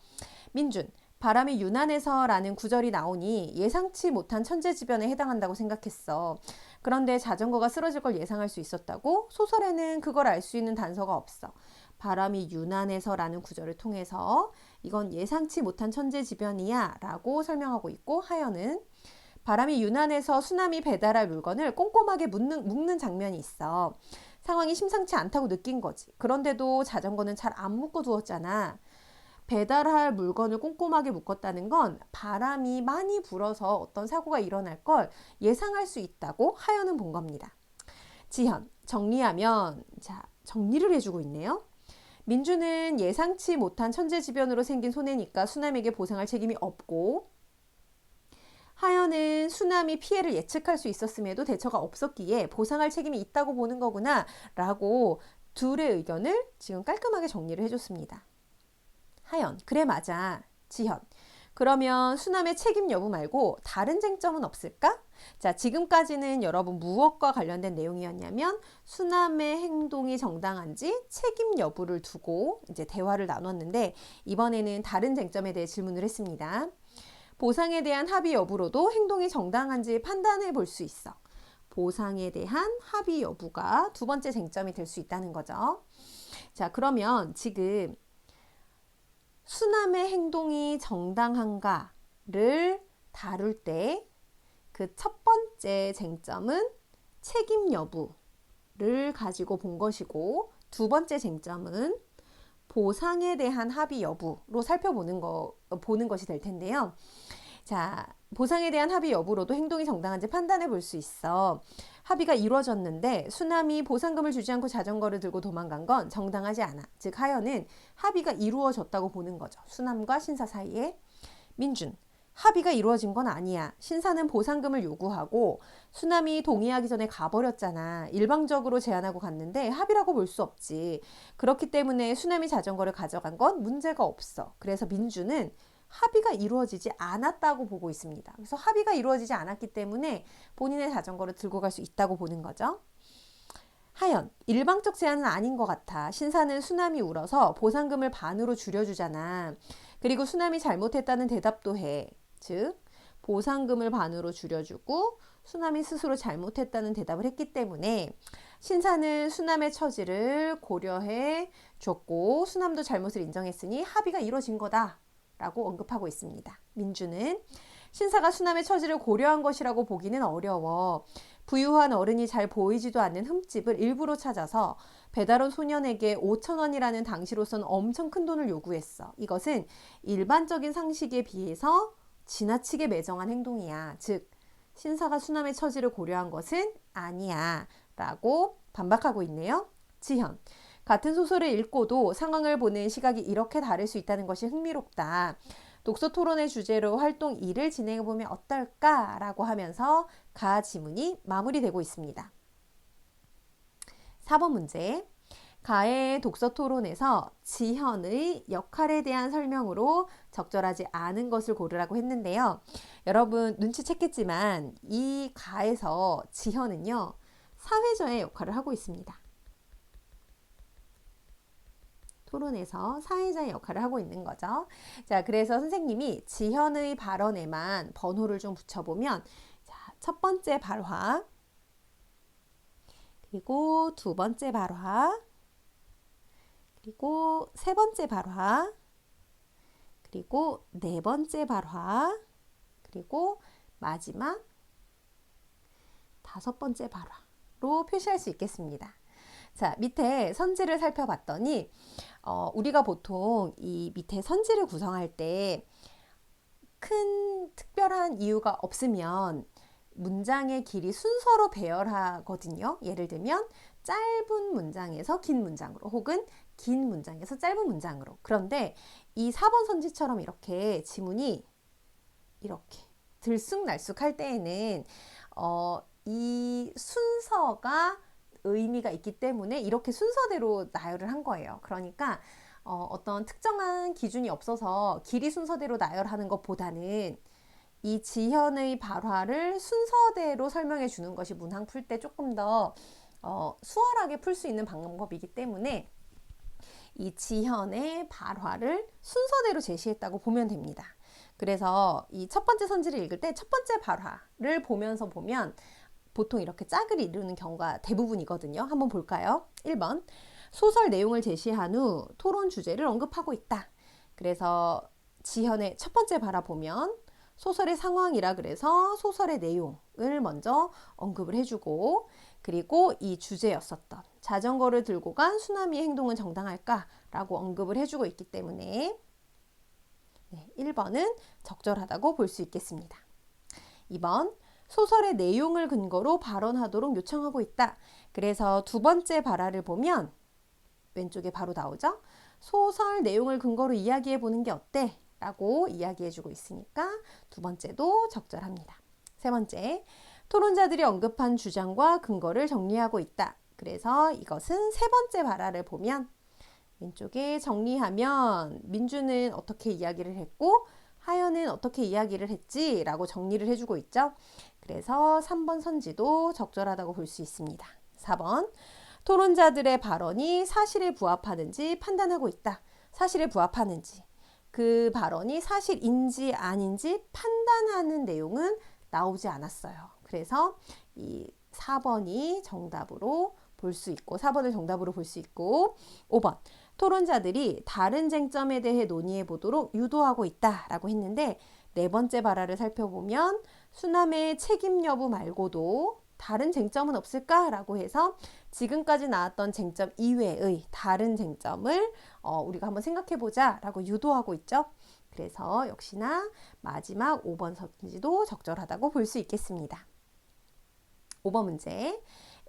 민준, 바람이 유난해서 라는 구절이 나오니 예상치 못한 천재지변에 해당한다고 생각했어. 그런데 자전거가 쓰러질 걸 예상할 수 있었다고? 소설에는 그걸 알 수 있는 단서가 없어. 바람이 유난해서 라는 구절을 통해서 이건 예상치 못한 천재지변이야 라고 설명하고 있고, 하연은 바람이 유난해서 수남이 배달할 물건을 꼼꼼하게 묶는 장면이 있어. 상황이 심상치 않다고 느낀 거지. 그런데도 자전거는 잘 안 묶어두었잖아. 배달할 물건을 꼼꼼하게 묶었다는 건 바람이 많이 불어서 어떤 사고가 일어날 걸 예상할 수 있다고 하연은 본 겁니다. 지현, 정리하면, 자, 정리를 해주고 있네요. 민주는 예상치 못한 천재지변으로 생긴 손해니까 수남에게 보상할 책임이 없고, 하연은 수남이 피해를 예측할 수 있었음에도 대처가 없었기에 보상할 책임이 있다고 보는 거구나 라고 둘의 의견을 지금 깔끔하게 정리를 해줬습니다. 하연, 그래 맞아. 지현, 그러면 수남의 책임 여부 말고 다른 쟁점은 없을까? 자, 지금까지는 여러분 무엇과 관련된 내용이었냐면 수남의 행동이 정당한지 책임 여부를 두고 이제 대화를 나눴는데, 이번에는 다른 쟁점에 대해 질문을 했습니다. 보상에 대한 합의 여부로도 행동이 정당한지 판단해 볼 수 있어. 보상에 대한 합의 여부가 두 번째 쟁점이 될 수 있다는 거죠. 자, 그러면 지금 수남의 행동이 정당한가를 다룰 때 그 첫 번째 쟁점은 책임 여부를 가지고 본 것이고, 두 번째 쟁점은 보상에 대한 합의 여부로 보는 것이 될 텐데요. 자, 보상에 대한 합의 여부로도 행동이 정당한지 판단해 볼 수 있어. 합의가 이루어졌는데 수남이 보상금을 주지 않고 자전거를 들고 도망간 건 정당하지 않아. 즉 하연은 합의가 이루어졌다고 보는 거죠. 수남과 신사 사이에. 민준, 합의가 이루어진 건 아니야. 신사는 보상금을 요구하고 수남이 동의하기 전에 가버렸잖아. 일방적으로 제안하고 갔는데 합의라고 볼 수 없지. 그렇기 때문에 수남이 자전거를 가져간 건 문제가 없어. 그래서 민주는 합의가 이루어지지 않았다고 보고 있습니다. 그래서 합의가 이루어지지 않았기 때문에 본인의 자전거를 들고 갈 수 있다고 보는 거죠. 하연, 일방적 제안은 아닌 것 같아. 신사는 수남이 울어서 보상금을 반으로 줄여주잖아. 그리고 수남이 잘못했다는 대답도 해. 즉 보상금을 반으로 줄여주고 수남이 스스로 잘못했다는 대답을 했기 때문에 신사는 수남의 처지를 고려해 줬고 수남도 잘못을 인정했으니 합의가 이루어진 거다 라고 언급하고 있습니다. 민주는 신사가 수남의 처지를 고려한 것이라고 보기는 어려워 부유한 어른이 잘 보이지도 않는 흠집을 일부러 찾아서 배달 온 소년에게 5,000원이라는 당시로서는 엄청 큰 돈을 요구했어. 이것은 일반적인 상식에 비해서 지나치게 매정한 행동이야. 즉 신사가 수남의 처지를 고려한 것은 아니야 라고 반박하고 있네요. 지현, 같은 소설을 읽고도 상황을 보는 시각이 이렇게 다를 수 있다는 것이 흥미롭다. 독서 토론의 주제로 활동 2를 진행해보면 어떨까? 라고 하면서 가 지문이 마무리되고 있습니다. 4번 문제. 가의 독서 토론에서 지현의 역할에 대한 설명으로 적절하지 않은 것을 고르라고 했는데요. 여러분 눈치챘겠지만 이 가에서 지현은요. 사회자의 역할을 하고 있습니다. 토론에서 사회자의 역할을 하고 있는 거죠. 자, 그래서 선생님이 지현의 발언에만 번호를 좀 붙여보면 자, 첫 번째 발화, 그리고 두 번째 발화, 그리고 세 번째 발화, 그리고 네 번째 발화, 그리고 마지막 다섯 번째 발화로 표시할 수 있겠습니다. 자, 밑에 선지를 살펴봤더니 우리가 보통 이 밑에 선지를 구성할 때 큰 특별한 이유가 없으면 문장의 길이 순서로 배열하거든요. 예를 들면 짧은 문장에서 긴 문장으로 혹은 긴 문장에서 짧은 문장으로. 그런데 이 4번 선지처럼 이렇게 지문이 이렇게 들쑥날쑥할 때에는 이 순서가 의미가 있기 때문에 이렇게 순서대로 나열을 한 거예요. 그러니까 어떤 특정한 기준이 없어서 길이 순서대로 나열하는 것보다는 이 지현의 발화를 순서대로 설명해 주는 것이 문항 풀 때 조금 더 수월하게 풀 수 있는 방법이기 때문에 이 지현의 발화를 순서대로 제시했다고 보면 됩니다. 그래서 이 첫 번째 선지를 읽을 때 첫 번째 발화를 보면서 보면 보통 이렇게 짝을 이루는 경우가 대부분이거든요. 한번 볼까요? 1번 소설 내용을 제시한 후 토론 주제를 언급하고 있다. 그래서 지현의 첫 번째 바라보면 소설의 상황이라 그래서 소설의 내용을 먼저 언급을 해주고 그리고 이 주제였었던 자전거를 들고 간 수남이의 행동은 정당할까? 라고 언급을 해주고 있기 때문에 1번은 적절하다고 볼 수 있겠습니다. 2번 소설의 내용을 근거로 발언하도록 요청하고 있다. 그래서 두 번째 발화를 보면 왼쪽에 바로 나오죠. 소설 내용을 근거로 이야기해 보는 게 어때? 라고 이야기해 주고 있으니까 두 번째도 적절합니다. 세 번째, 토론자들이 언급한 주장과 근거를 정리하고 있다. 그래서 이것은 세 번째 발화를 보면 왼쪽에 정리하면 민주는 어떻게 이야기를 했고 하연은 어떻게 이야기를 했지? 라고 정리를 해주고 있죠. 그래서 3번 선지도 적절하다고 볼 수 있습니다. 4번 토론자들의 발언이 사실에 부합하는지 판단하고 있다. 사실에 부합하는지 그 발언이 사실인지 아닌지 판단하는 내용은 나오지 않았어요. 그래서 이 4번이 정답으로 볼 수 있고 4번을 정답으로 볼 수 있고 5번 토론자들이 다른 쟁점에 대해 논의해 보도록 유도하고 있다라고 했는데 네 번째 발화를 살펴보면 수남의 책임 여부 말고도 다른 쟁점은 없을까라고 해서 지금까지 나왔던 쟁점 이외의 다른 쟁점을 우리가 한번 생각해 보자라고 유도하고 있죠. 그래서 역시나 마지막 5번 선지도 적절하다고 볼 수 있겠습니다. 5번 문제.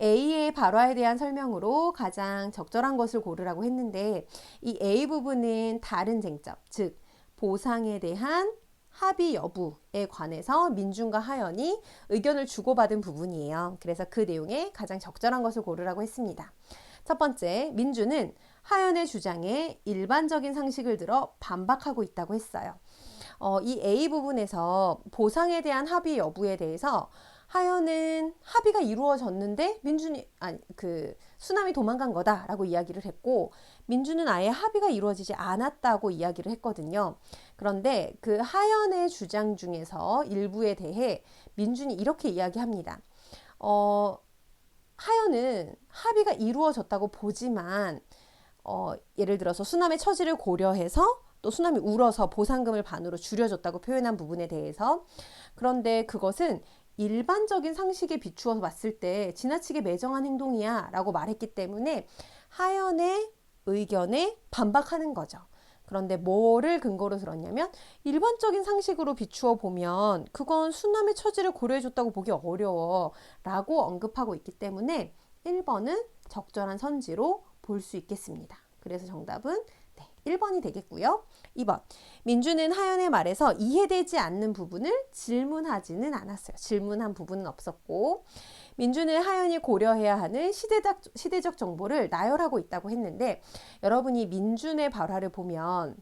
A의 발화에 대한 설명으로 가장 적절한 것을 고르라고 했는데 이 A 부분은 다른 쟁점, 즉 보상에 대한 합의 여부에 관해서 민준과 하연이 의견을 주고받은 부분이에요. 그래서 그 내용에 가장 적절한 것을 고르라고 했습니다. 첫 번째, 민준은 하연의 주장에 일반적인 상식을 들어 반박하고 있다고 했어요. 이 A 부분에서 보상에 대한 합의 여부에 대해서 하연은 합의가 이루어졌는데 수남이 도망간 거다라고 이야기를 했고, 민주는 아예 합의가 이루어지지 않았다고 이야기를 했거든요. 그런데 그 하연의 주장 중에서 일부에 대해 민준이 이렇게 이야기합니다. 하연은 합의가 이루어졌다고 보지만 예를 들어서 수남의 처지를 고려해서 또 수남이 울어서 보상금을 반으로 줄여줬다고 표현한 부분에 대해서, 그런데 그것은 일반적인 상식에 비추어 봤을 때 지나치게 매정한 행동이야 라고 말했기 때문에 하연의 의견에 반박하는 거죠. 그런데 뭐를 근거로 들었냐면, 일반적인 상식으로 비추어 보면 그건 수남의 처지를 고려해줬다고 보기 어려워 라고 언급하고 있기 때문에 1번은 적절한 선지로 볼 수 있겠습니다. 그래서 정답은 1번이 되겠고요. 2번, 민주는 하연의 말에서 이해되지 않는 부분을 질문하지는 않았어요. 질문한 부분은 없었고, 민주는 하연이 고려해야 하는 시대적 정보를 나열하고 있다고 했는데, 여러분이 민준의 발화를 보면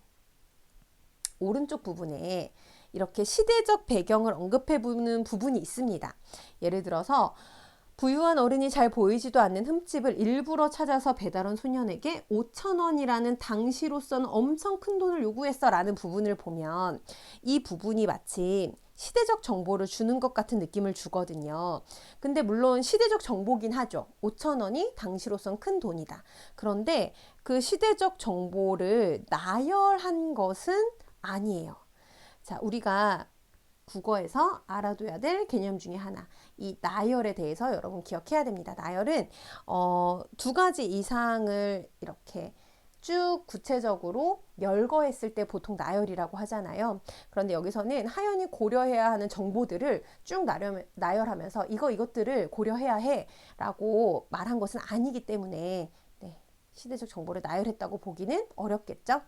오른쪽 부분에 이렇게 시대적 배경을 언급해 보는 부분이 있습니다. 예를 들어서 부유한 어른이 잘 보이지도 않는 흠집을 일부러 찾아서 배달원 소년에게 5,000원이라는 당시로서는 엄청 큰 돈을 요구했어 라는 부분을 보면, 이 부분이 마치 시대적 정보를 주는 것 같은 느낌을 주거든요. 근데 물론 시대적 정보긴 하죠. 5,000원이 당시로선 큰 돈이다. 그런데 그 시대적 정보를 나열한 것은 아니에요. 자, 우리가 국어에서 알아둬야 될 개념 중에 하나, 이 나열에 대해서 여러분 기억해야 됩니다. 나열은 두 가지 이상을 이렇게 쭉 구체적으로 열거했을 때 보통 나열이라고 하잖아요. 그런데 여기서는 하연이 고려해야 하는 정보들을 쭉 나열하면서 이것들을 고려해야 해 라고 말한 것은 아니기 때문에 시대적 정보를 나열했다고 보기는 어렵겠죠.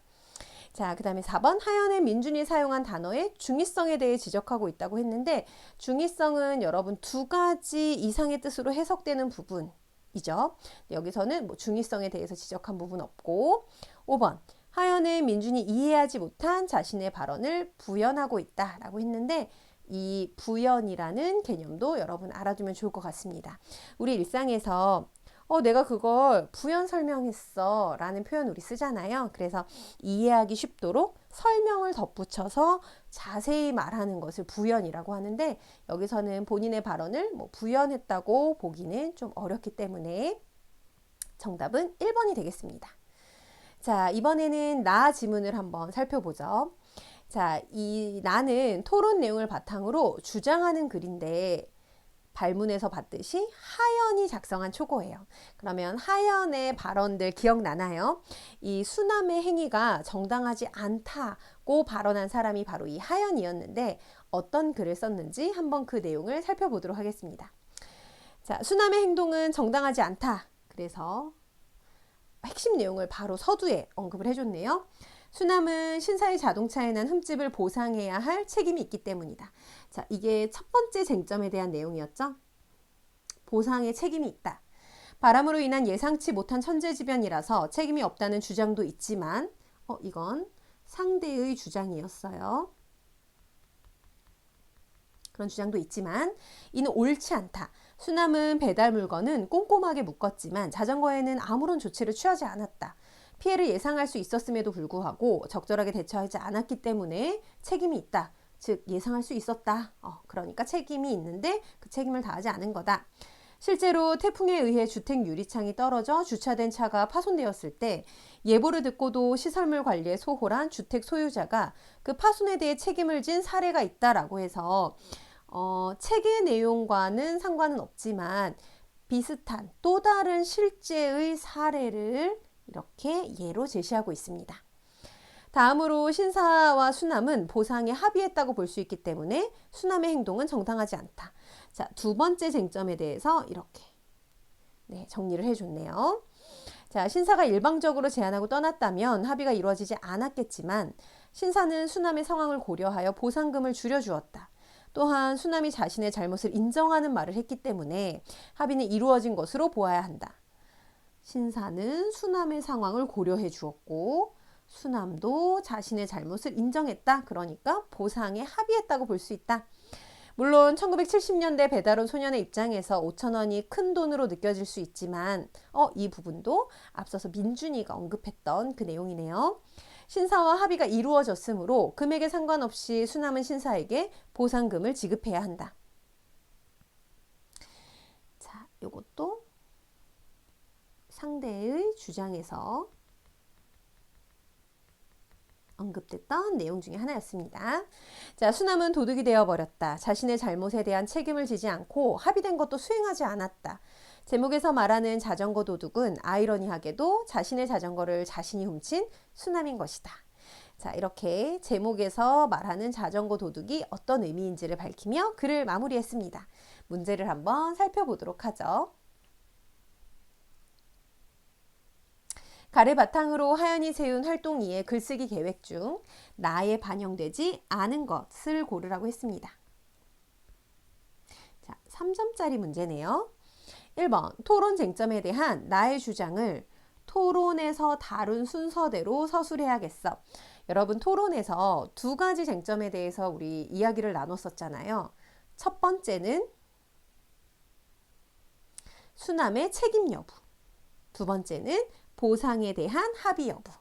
자, 그 다음에 4번, 하연의 민준이 사용한 단어의 중의성에 대해 지적하고 있다고 했는데, 중의성은 여러분 두 가지 이상의 뜻으로 해석되는 부분이죠. 여기서는 중의성에 대해서 지적한 부분 없고, 5번, 하연의 민준이 이해하지 못한 자신의 발언을 부연하고 있다라고 했는데, 이 부연이라는 개념도 여러분 알아두면 좋을 것 같습니다. 우리 일상에서 내가 그걸 부연 설명했어 라는 표현 우리 쓰잖아요. 그래서 이해하기 쉽도록 설명을 덧붙여서 자세히 말하는 것을 부연이라고 하는데, 여기서는 본인의 발언을 부연했다고 보기는 좀 어렵기 때문에 정답은 1번이 되겠습니다. 자, 이번에는 나 지문을 한번 살펴보죠. 자, 이 나는 토론 내용을 바탕으로 주장하는 글인데, 발문에서 봤듯이 하연이 작성한 초고예요. 그러면 하연의 발언들 기억나나요? 이 수남의 행위가 정당하지 않다고 발언한 사람이 바로 이 하연이었는데, 어떤 글을 썼는지 한번 그 내용을 살펴보도록 하겠습니다. 자, 수남의 행동은 정당하지 않다. 그래서 핵심 내용을 바로 서두에 언급을 해줬네요. 수남은 신사의 자동차에 난 흠집을 보상해야 할 책임이 있기 때문이다. 자, 이게 첫 번째 쟁점에 대한 내용이었죠. 보상의 책임이 있다. 바람으로 인한 예상치 못한 천재지변이라서 책임이 없다는 주장도 있지만, 이건 상대의 주장이었어요. 그런 주장도 있지만, 이는 옳지 않다. 수남은 배달 물건은 꼼꼼하게 묶었지만 자전거에는 아무런 조치를 취하지 않았다. 피해를 예상할 수 있었음에도 불구하고 적절하게 대처하지 않았기 때문에 책임이 있다. 즉 예상할 수 있었다. 그러니까 책임이 있는데 그 책임을 다하지 않은 거다. 실제로 태풍에 의해 주택 유리창이 떨어져 주차된 차가 파손되었을 때 예보를 듣고도 시설물 관리에 소홀한 주택 소유자가 그 파손에 대해 책임을 진 사례가 있다라고 해서 책의 내용과는 상관은 없지만 비슷한 또 다른 실제의 사례를 이렇게 예로 제시하고 있습니다. 다음으로 신사와 수남은 보상에 합의했다고 볼 수 있기 때문에 수남의 행동은 정당하지 않다. 자, 두 번째 쟁점에 대해서 이렇게 정리를 해줬네요. 자, 신사가 일방적으로 제안하고 떠났다면 합의가 이루어지지 않았겠지만 신사는 수남의 상황을 고려하여 보상금을 줄여주었다. 또한 수남이 자신의 잘못을 인정하는 말을 했기 때문에 합의는 이루어진 것으로 보아야 한다. 신사는 수남의 상황을 고려해 주었고 수남도 자신의 잘못을 인정했다. 그러니까 보상에 합의했다고 볼 수 있다. 물론 1970년대 배달온 소년의 입장에서 5천 원이 큰 돈으로 느껴질 수 있지만 이 부분도 앞서서 민준이가 언급했던 그 내용이네요. 신사와 합의가 이루어졌으므로 금액에 상관없이 수남은 신사에게 보상금을 지급해야 한다. 자, 요것도 상대의 주장에서 언급됐던 내용 중에 하나였습니다. 자, 수남은 도둑이 되어버렸다. 자신의 잘못에 대한 책임을 지지 않고 합의된 것도 수행하지 않았다. 제목에서 말하는 자전거 도둑은 아이러니하게도 자신의 자전거를 자신이 훔친 수남인 것이다. 자, 이렇게 제목에서 말하는 자전거 도둑이 어떤 의미인지를 밝히며 글을 마무리했습니다. 문제를 한번 살펴보도록 하죠. 가를 바탕으로 하연이 세운 활동이의 글쓰기 계획 중 나에 반영되지 않은 것을 고르라고 했습니다. 자, 3점짜리 문제네요. 1번, 토론 쟁점에 대한 나의 주장을 토론에서 다룬 순서대로 서술해야겠어. 여러분, 토론에서 두 가지 쟁점에 대해서 우리 이야기를 나눴었잖아요. 첫 번째는 수남의 책임 여부. 두 번째는 보상에 대한 합의 여부.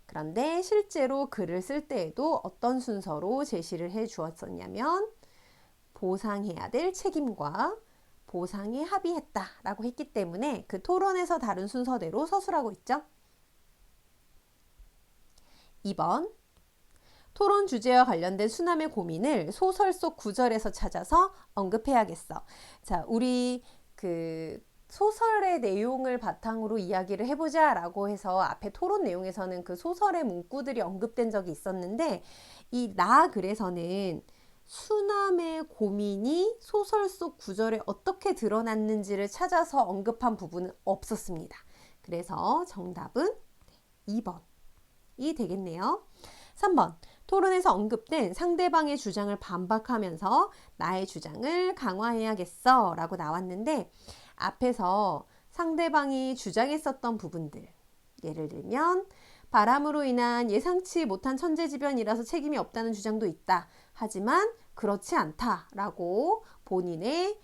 그런데 실제로 글을 쓸 때에도 어떤 순서로 제시를 해 주었었냐면 보상해야 될 책임과 보상에 합의했다라고 했기 때문에 그 토론에서 다룬 순서대로 서술하고 있죠. 2번, 토론 주제와 관련된 수남의 고민을 소설 속 구절에서 찾아서 언급해야겠어. 자, 우리 소설의 내용을 바탕으로 이야기를 해보자 라고 해서 앞에 토론 내용에서는 그 소설의 문구들이 언급된 적이 있었는데 이 나 글에서는 수남의 고민이 소설 속 구절에 어떻게 드러났는지를 찾아서 언급한 부분은 없었습니다. 그래서 정답은 2번이 되겠네요. 3번, 토론에서 언급된 상대방의 주장을 반박하면서 나의 주장을 강화해야겠어 라고 나왔는데 앞에서 상대방이 주장했었던 부분들, 예를 들면 바람으로 인한 예상치 못한 천재지변이라서 책임이 없다는 주장도 있다. 하지만 그렇지 않다라고 본인의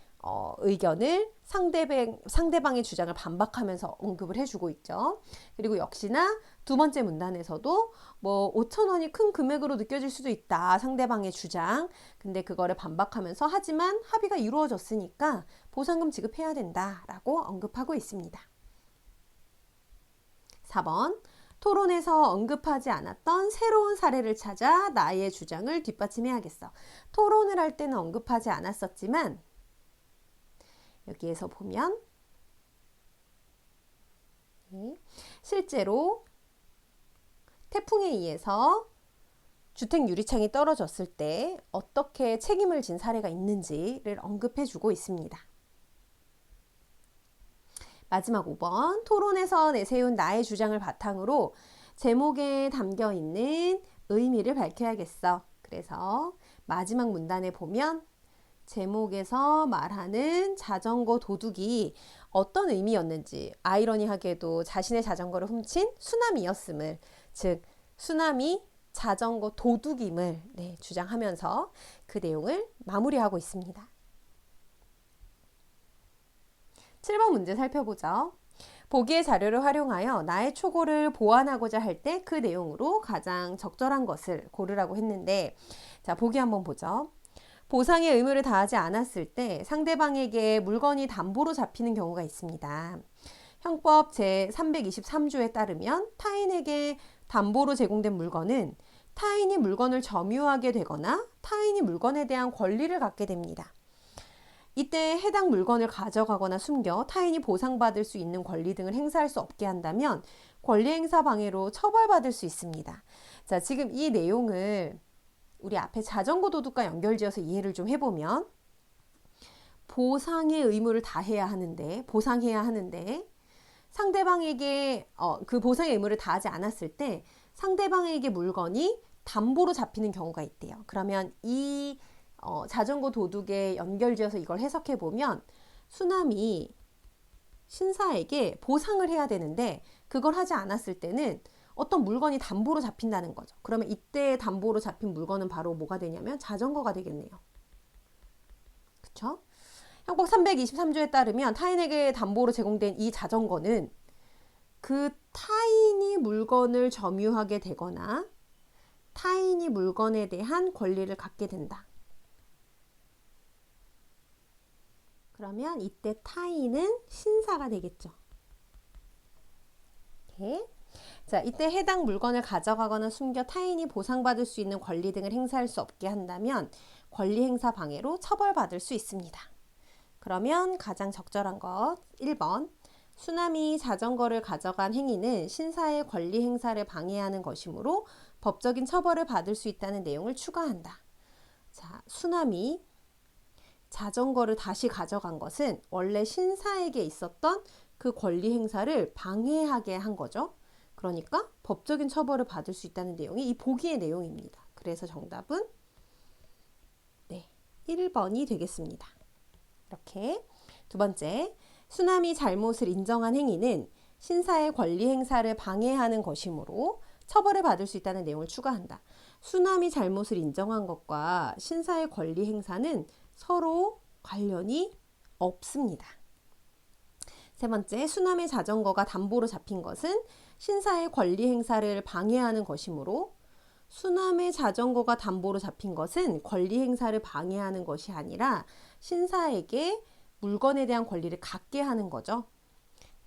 의견을 상대방의 주장을 반박하면서 언급을 해주고 있죠. 그리고 역시나 두 번째 문단에서도 5천 원이 큰 금액으로 느껴질 수도 있다. 상대방의 주장. 근데 그거를 반박하면서 하지만 합의가 이루어졌으니까 보상금 지급해야 된다라고 언급하고 있습니다. 4번, 토론에서 언급하지 않았던 새로운 사례를 찾아 나의 주장을 뒷받침해야겠어. 토론을 할 때는 언급하지 않았었지만 여기에서 보면 실제로 태풍에 의해서 주택 유리창이 떨어졌을 때 어떻게 책임을 진 사례가 있는지를 언급해 주고 있습니다. 마지막 5번, 토론에서 내세운 나의 주장을 바탕으로 제목에 담겨 있는 의미를 밝혀야겠어. 그래서 마지막 문단에 보면 제목에서 말하는 자전거 도둑이 어떤 의미였는지, 아이러니하게도 자신의 자전거를 훔친 수남이었음을, 즉 수남이 자전거 도둑임을 주장하면서 그 내용을 마무리하고 있습니다. 7번 문제 살펴보죠. 보기의 자료를 활용하여 나의 초고를 보완하고자 할 때 그 내용으로 가장 적절한 것을 고르라고 했는데, 자, 보기 한번 보죠. 보상의 의무를 다하지 않았을 때 상대방에게 물건이 담보로 잡히는 경우가 있습니다. 형법 제323조에 따르면 타인에게 담보로 제공된 물건은 타인이 물건을 점유하게 되거나 타인이 물건에 대한 권리를 갖게 됩니다. 이때 해당 물건을 가져가거나 숨겨 타인이 보상받을 수 있는 권리 등을 행사할 수 없게 한다면 권리 행사 방해로 처벌받을 수 있습니다. 자, 지금 이 내용을 우리 앞에 자전거 도둑과 연결지어서 이해를 좀 해보면 보상의 의무를 다해야 하는데, 보상해야 하는데 상대방에게 그 보상의 의무를 다하지 않았을 때 상대방에게 물건이 담보로 잡히는 경우가 있대요. 그러면 이 자전거 도둑에 연결지어서 이걸 해석해 보면 수남이 신사에게 보상을 해야 되는데 그걸 하지 않았을 때는 어떤 물건이 담보로 잡힌다는 거죠. 그러면 이때 담보로 잡힌 물건은 바로 뭐가 되냐면 자전거가 되겠네요. 그쵸? 형법 323조에 따르면 타인에게 담보로 제공된 이 자전거는 그 타인이 물건을 점유하게 되거나 타인이 물건에 대한 권리를 갖게 된다. 그러면 이때 타인은 신사가 되겠죠. 이렇게. 자, 이때 해당 물건을 가져가거나 숨겨 타인이 보상받을 수 있는 권리 등을 행사할 수 없게 한다면 권리 행사 방해로 처벌받을 수 있습니다. 그러면 가장 적절한 것 1번 수남이 자전거를 가져간 행위는 신사의 권리 행사를 방해하는 것이므로 법적인 처벌을 받을 수 있다는 내용을 추가한다. 자, 수남이 자전거를 다시 가져간 것은 원래 신사에게 있었던 그 권리 행사를 방해하게 한 거죠. 그러니까 법적인 처벌을 받을 수 있다는 내용이 이 보기의 내용입니다. 그래서 정답은 네, 1번이 되겠습니다. 이렇게. 두 번째, 수남이 잘못을 인정한 행위는 신사의 권리 행사를 방해하는 것이므로 처벌을 받을 수 있다는 내용을 추가한다. 수남이 잘못을 인정한 것과 신사의 권리 행사는 서로 관련이 없습니다. 세 번째, 수남의 자전거가 담보로 잡힌 것은 신사의 권리 행사를 방해하는 것이므로 수남의 자전거가 담보로 잡힌 것은 권리 행사를 방해하는 것이 아니라 신사에게 물건에 대한 권리를 갖게 하는 거죠.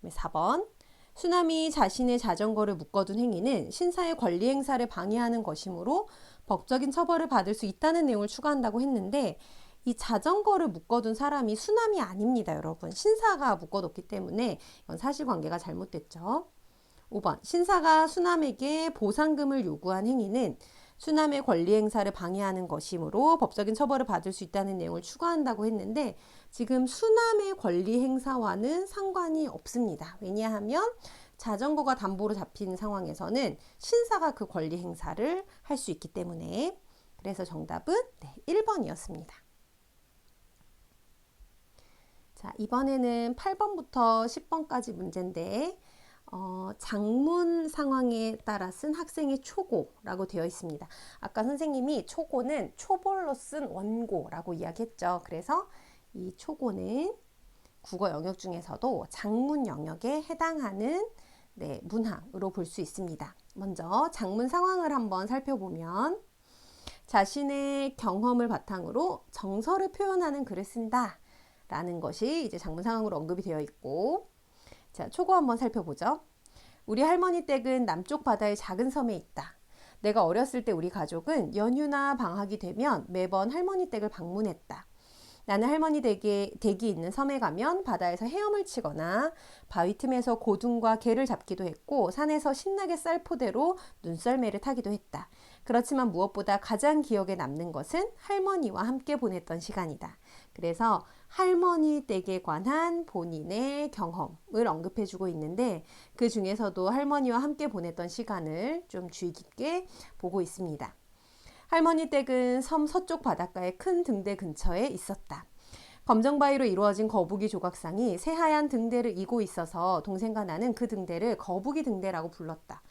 4번, 수남이 자신의 자전거를 묶어둔 행위는 신사의 권리 행사를 방해하는 것이므로 법적인 처벌을 받을 수 있다는 내용을 추가한다고 했는데 이 자전거를 묶어둔 사람이 수남이 아닙니다, 여러분. 신사가 묶어뒀기 때문에 이건 사실관계가 잘못됐죠. 5번, 신사가 수남에게 보상금을 요구한 행위는 수남의 권리 행사를 방해하는 것이므로 법적인 처벌을 받을 수 있다는 내용을 추가한다고 했는데 지금 수남의 권리 행사와는 상관이 없습니다. 왜냐하면 자전거가 담보로 잡힌 상황에서는 신사가 그 권리 행사를 할 수 있기 때문에 그래서 정답은 네, 1번이었습니다. 자, 이번에는 8번부터 10번까지 문제인데 장문 상황에 따라 쓴 학생의 초고라고 되어 있습니다. 아까 선생님이 초고는 초벌로 쓴 원고라고 이야기했죠. 그래서 이 초고는 국어 영역 중에서도 장문 영역에 해당하는 네, 문항으로 볼 수 있습니다. 먼저 장문 상황을 한번 살펴보면 자신의 경험을 바탕으로 정서를 표현하는 글을 쓴다 라는 것이 이제 장문 상황으로 언급이 되어 있고 자, 초고 한번 살펴보죠. 우리 할머니 댁은 남쪽 바다의 작은 섬에 있다. 내가 어렸을 때 우리 가족은 연휴나 방학이 되면 매번 할머니 댁을 방문했다. 나는 할머니 댁이 있는 섬에 가면 바다에서 헤엄을 치거나 바위 틈에서 고둥과 개를 잡기도 했고 산에서 신나게 쌀포대로 눈썰매를 타기도 했다. 그렇지만 무엇보다 가장 기억에 남는 것은 할머니와 함께 보냈던 시간이다. 그래서 할머니 댁에 관한 본인의 경험을 언급해주고 있는데 그 중에서도 할머니와 함께 보냈던 시간을 좀 주의 깊게 보고 있습니다. 할머니 댁은 섬 서쪽 바닷가의 큰 등대 근처에 있었다. 검정바위로 이루어진 거북이 조각상이 새하얀 등대를 이고 있어서 동생과 나는 그 등대를 거북이 등대라고 불렀다.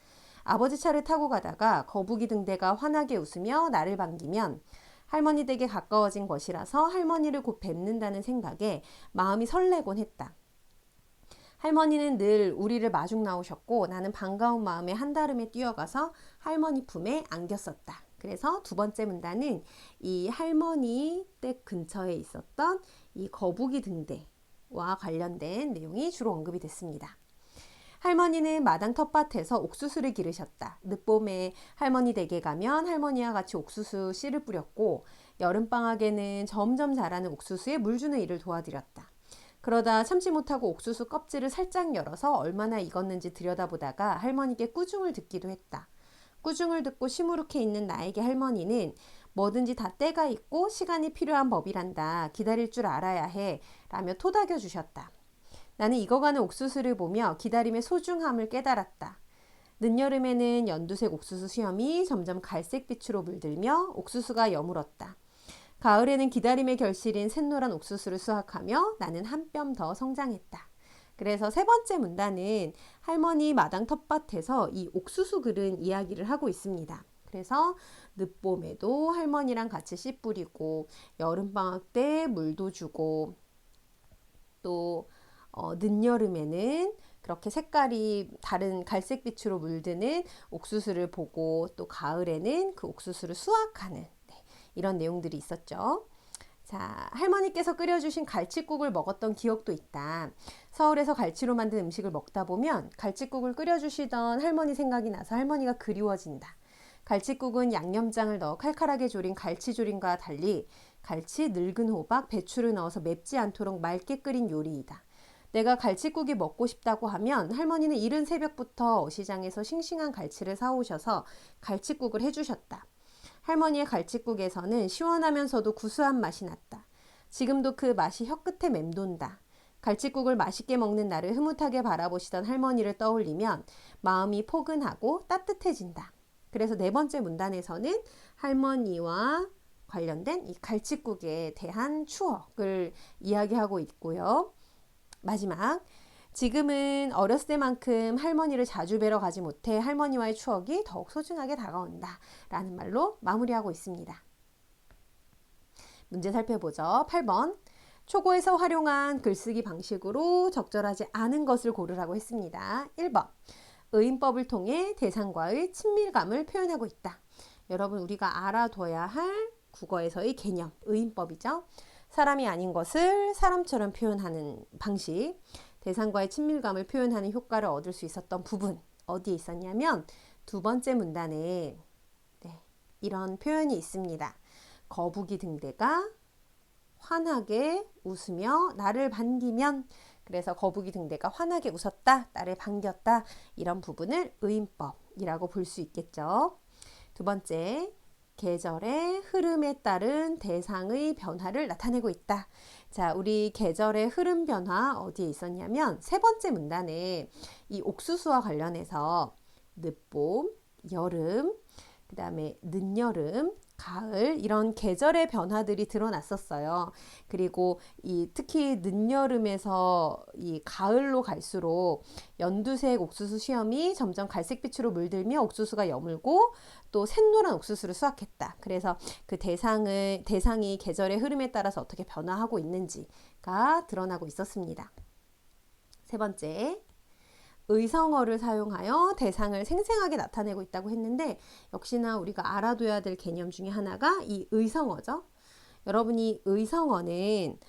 아버지 차를 타고 가다가 거북이 등대가 환하게 웃으며 나를 반기면 할머니 댁에 가까워진 것이라서 할머니를 곧 뵙는다는 생각에 마음이 설레곤 했다. 할머니는 늘 우리를 마중 나오셨고 나는 반가운 마음에 한달음에 뛰어가서 할머니 품에 안겼었다. 그래서 두 번째 문단은 이 할머니 댁 근처에 있었던 이 거북이 등대와 관련된 내용이 주로 언급이 됐습니다. 할머니는 마당 텃밭에서 옥수수를 기르셨다. 늦봄에 할머니 댁에 가면 할머니와 같이 옥수수 씨를 뿌렸고 여름방학에는 점점 자라는 옥수수에 물 주는 일을 도와드렸다. 그러다 참지 못하고 옥수수 껍질을 살짝 열어서 얼마나 익었는지 들여다보다가 할머니께 꾸중을 듣기도 했다. 꾸중을 듣고 시무룩해 있는 나에게 할머니는 뭐든지 다 때가 있고 시간이 필요한 법이란다. 기다릴 줄 알아야 해. 라며 토닥여 주셨다. 나는 익어가는 옥수수를 보며 기다림의 소중함을 깨달았다. 늦여름에는 연두색 옥수수 수염이 점점 갈색빛으로 물들며 옥수수가 여물었다. 가을에는 기다림의 결실인 샛노란 옥수수를 수확하며 나는 한 뼘 더 성장했다. 그래서 세 번째 문단은 할머니 마당 텃밭에서 이 옥수수 그른 이야기를 하고 있습니다. 그래서 늦봄에도 할머니랑 같이 씨 뿌리고 여름방학 때 물도 주고 또 늦여름에는 그렇게 색깔이 다른 갈색빛으로 물드는 옥수수를 보고 또 가을에는 그 옥수수를 수확하는 이런 내용들이 있었죠. 자, 할머니께서 끓여주신 갈치국을 먹었던 기억도 있다. 서울에서 갈치로 만든 음식을 먹다 보면 갈치국을 끓여주시던 할머니 생각이 나서 할머니가 그리워진다. 갈치국은 양념장을 넣어 칼칼하게 조린 갈치조림과 달리 갈치, 늙은 호박, 배추를 넣어서 맵지 않도록 맑게 끓인 요리이다. 내가 갈치국이 먹고 싶다고 하면 할머니는 이른 새벽부터 어시장에서 싱싱한 갈치를 사오셔서 갈치국을 해주셨다. 할머니의 갈치국에서는 시원하면서도 구수한 맛이 났다. 지금도 그 맛이 혀끝에 맴돈다. 갈치국을 맛있게 먹는 나를 흐뭇하게 바라보시던 할머니를 떠올리면 마음이 포근하고 따뜻해진다. 그래서 네 번째 문단에서는 할머니와 관련된 이 갈치국에 대한 추억을 이야기하고 있고요. 마지막, 지금은 어렸을 때만큼 할머니를 자주 뵈러 가지 못해 할머니와의 추억이 더욱 소중하게 다가온다 라는 말로 마무리하고 있습니다. 문제 살펴보죠. 8번. 초고에서 활용한 글쓰기 방식으로 적절하지 않은 것을 고르라고 했습니다. 1번. 의인법을 통해 대상과의 친밀감을 표현하고 있다. 여러분, 우리가 알아둬야 할 국어에서의 개념, 의인법이죠. 사람이 아닌 것을 사람처럼 표현하는 방식, 대상과의 친밀감을 표현하는 효과를 얻을 수 있었던 부분 어디에 있었냐면 두 번째 문단에 이런 표현이 있습니다. 거북이 등대가 환하게 웃으며 나를 반기면, 그래서 거북이 등대가 환하게 웃었다, 나를 반겼다, 이런 부분을 의인법이라고 볼 수 있겠죠. 두 번째, 계절의 흐름에 따른 대상의 변화를 나타내고 있다. 자, 우리 계절의 흐름 변화 어디에 있었냐면 세 번째 문단에 이 옥수수와 관련해서 늦봄, 여름, 그 다음에 늦여름, 가을, 이런 계절의 변화들이 드러났었어요. 그리고 특히 늦여름에서 이 가을로 갈수록 연두색 옥수수 시험이 점점 갈색빛으로 물들며 옥수수가 여물고 또 샛노란 옥수수를 수확했다. 그래서 그 대상이 계절의 흐름에 따라서 어떻게 변화하고 있는지가 드러나고 있었습니다. 세 번째, 의성어를 사용하여 대상을 생생하게 나타내고 있다고 했는데, 역시나 우리가 알아둬야 될 개념 중에 하나가 이 의성어죠. 여러분이 의성어는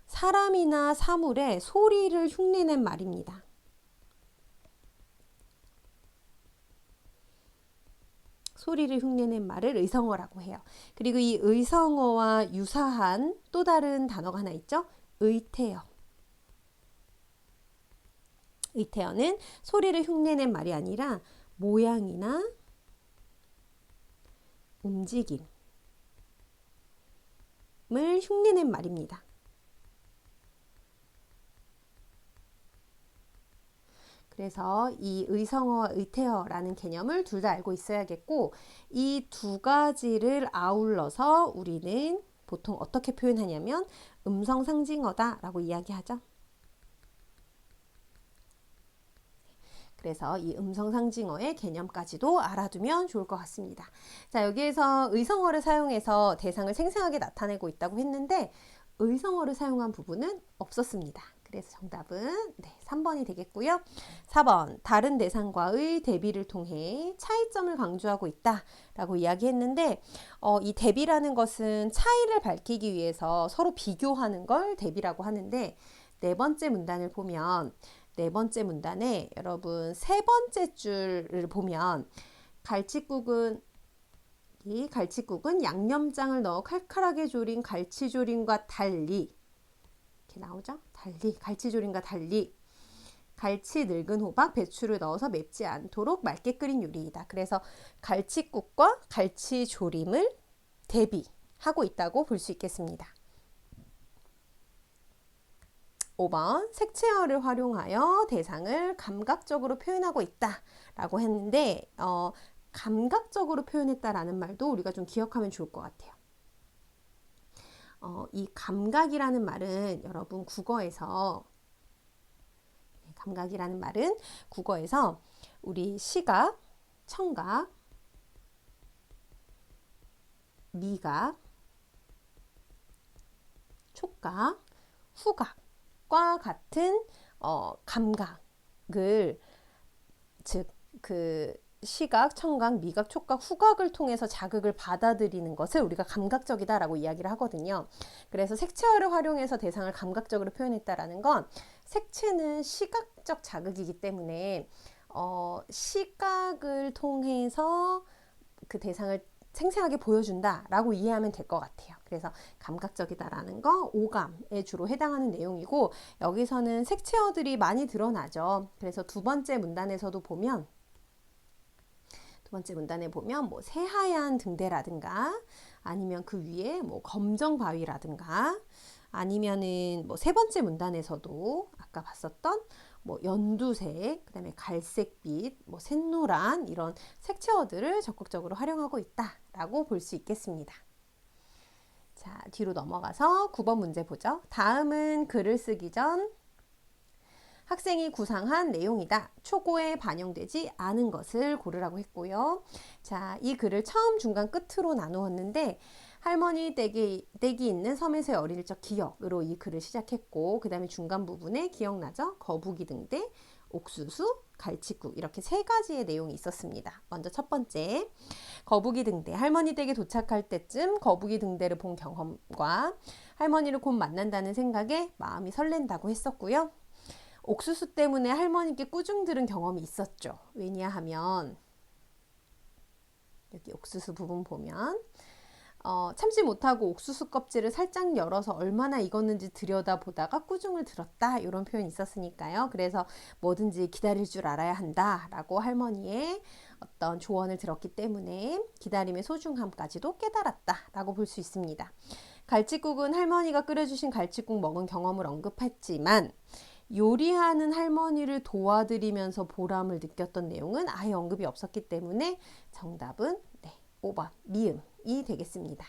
사람이나 사물의 소리를 흉내낸 말입니다. 소리를 흉내낸 말을 의성어라고 해요. 그리고 이 의성어와 유사한 또 다른 단어가 하나 있죠. 의태어. 의태어는 소리를 흉내낸 말이 아니라 모양이나 움직임을 흉내낸 말입니다. 그래서 이 의성어와 의태어라는 개념을 둘 다 알고 있어야겠고, 이 두 가지를 아울러서 우리는 보통 어떻게 표현하냐면 음성상징어다라고 이야기하죠. 그래서 이 음성상징어의 개념까지도 알아두면 좋을 것 같습니다. 자, 여기에서 의성어를 사용해서 대상을 생생하게 나타내고 있다고 했는데 의성어를 사용한 부분은 없었습니다. 그래서 정답은 3번이 되겠고요. 4번, 다른 대상과의 대비를 통해 차이점을 강조하고 있다라고 이야기했는데 이 대비라는 것은 차이를 밝히기 위해서 서로 비교하는 걸 대비라고 하는데, 네 번째 문단을 보면 네 번째 문단에 여러분 세 번째 줄을 보면 갈치국은 양념장을 넣어 칼칼하게 조린 갈치조림과 달리, 이렇게 나오죠? 달리, 갈치조림과 달리 갈치, 늙은 호박, 배추를 넣어서 맵지 않도록 맑게 끓인 요리이다. 그래서 갈치국과 갈치조림을 대비하고 있다고 볼 수 있겠습니다. 5번, 색채어를 활용하여 대상을 감각적으로 표현하고 있다라고 했는데 감각적으로 표현했다라는 말도 우리가 좀 기억하면 좋을 것 같아요. 이 감각이라는 말은 여러분 감각이라는 말은 국어에서 우리 시각, 청각, 미각, 촉각, 후각과 같은 감각을, 즉 그 시각, 청각, 미각, 촉각, 후각을 통해서 자극을 받아들이는 것을 우리가 감각적이다라고 이야기를 하거든요. 그래서 색채화를 활용해서 대상을 감각적으로 표현했다라는 건 색채는 시각적 자극이기 때문에 시각을 통해서 그 대상을 생생하게 보여준다라고 이해하면 될 것 같아요. 그래서 감각적이다라는 거 오감에 주로 해당하는 내용이고, 여기서는 색채어들이 많이 드러나죠. 그래서 두 번째 문단에서도 보면, 뭐 새하얀 등대라든가, 아니면 그 위에 뭐 검정 바위라든가, 아니면은 뭐 세 번째 문단에서도 아까 봤었던 뭐 연두색, 그다음에 갈색빛, 뭐 샛노란, 이런 색채어들을 적극적으로 활용하고 있다라고 볼 수 있겠습니다. 자, 뒤로 넘어가서 9번 문제 보죠. 다음은 글을 쓰기 전 학생이 구상한 내용이다. 초고에 반영되지 않은 것을 고르라고 했고요. 자, 이 글을 처음, 중간, 끝으로 나누었는데, 할머니 댁이 있는 섬에서의 어릴 적 기억으로 이 글을 시작했고, 그 다음에 중간 부분에 기억나죠? 거북이 등대, 옥수수, 갈치국, 이렇게 세 가지의 내용이 있었습니다. 먼저 첫 번째, 거북이 등대. 할머니 댁에 도착할 때쯤 거북이 등대를 본 경험과 할머니를 곧 만난다는 생각에 마음이 설렌다고 했었고요. 옥수수 때문에 할머니께 꾸중 들은 경험이 있었죠. 왜냐하면 여기 옥수수 부분 보면 참지 못하고 옥수수 껍질을 살짝 열어서 얼마나 익었는지 들여다보다가 꾸중을 들었다, 이런 표현이 있었으니까요. 그래서 뭐든지 기다릴 줄 알아야 한다라고 할머니의 어떤 조언을 들었기 때문에 기다림의 소중함까지도 깨달았다라고 볼 수 있습니다. 갈치국은 할머니가 끓여주신 갈치국 먹은 경험을 언급했지만, 요리하는 할머니를 도와드리면서 보람을 느꼈던 내용은 아예 언급이 없었기 때문에 정답은 5번 미음이 되겠습니다.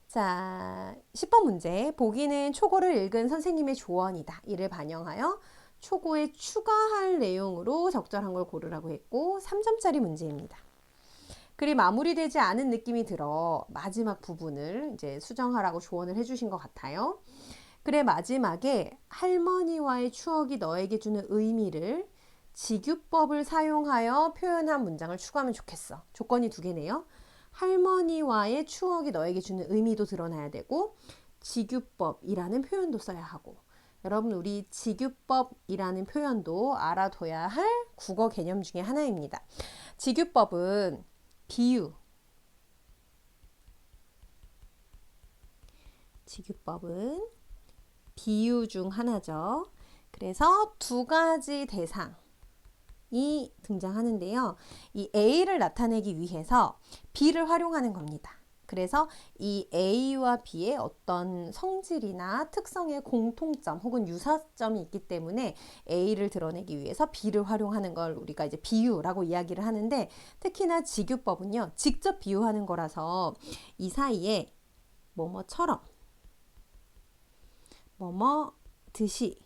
자, 10번 문제. 보기는 초고를 읽은 선생님의 조언이다. 이를 반영하여 초고에 추가할 내용으로 적절한 걸 고르라고 했고, 3점짜리 문제입니다. 글이 마무리되지 않은 느낌이 들어 마지막 부분을 이제 수정하라고 조언을 해주신 것 같아요. 글의 마지막에 할머니와의 추억이 너에게 주는 의미를 직유법을 사용하여 표현한 문장을 추가하면 좋겠어. 조건이 두 개네요. 할머니와의 추억이 너에게 주는 의미도 드러나야 되고, 직유법이라는 표현도 써야 하고. 여러분, 우리 직유법이라는 표현도 알아둬야 할 국어 개념 중에 하나입니다. 직유법은 직유법은 비유 중 하나죠. 그래서 두 가지 대상이 등장하는데요. 이 A를 나타내기 위해서 B를 활용하는 겁니다. 그래서 이 A와 B의 어떤 성질이나 특성의 공통점 혹은 유사점이 있기 때문에 A를 드러내기 위해서 B를 활용하는 걸 우리가 이제 비유라고 이야기를 하는데, 특히나 직유법은요, 직접 비유하는 거라서 이 사이에 뭐뭐처럼, 뭐뭐 듯이,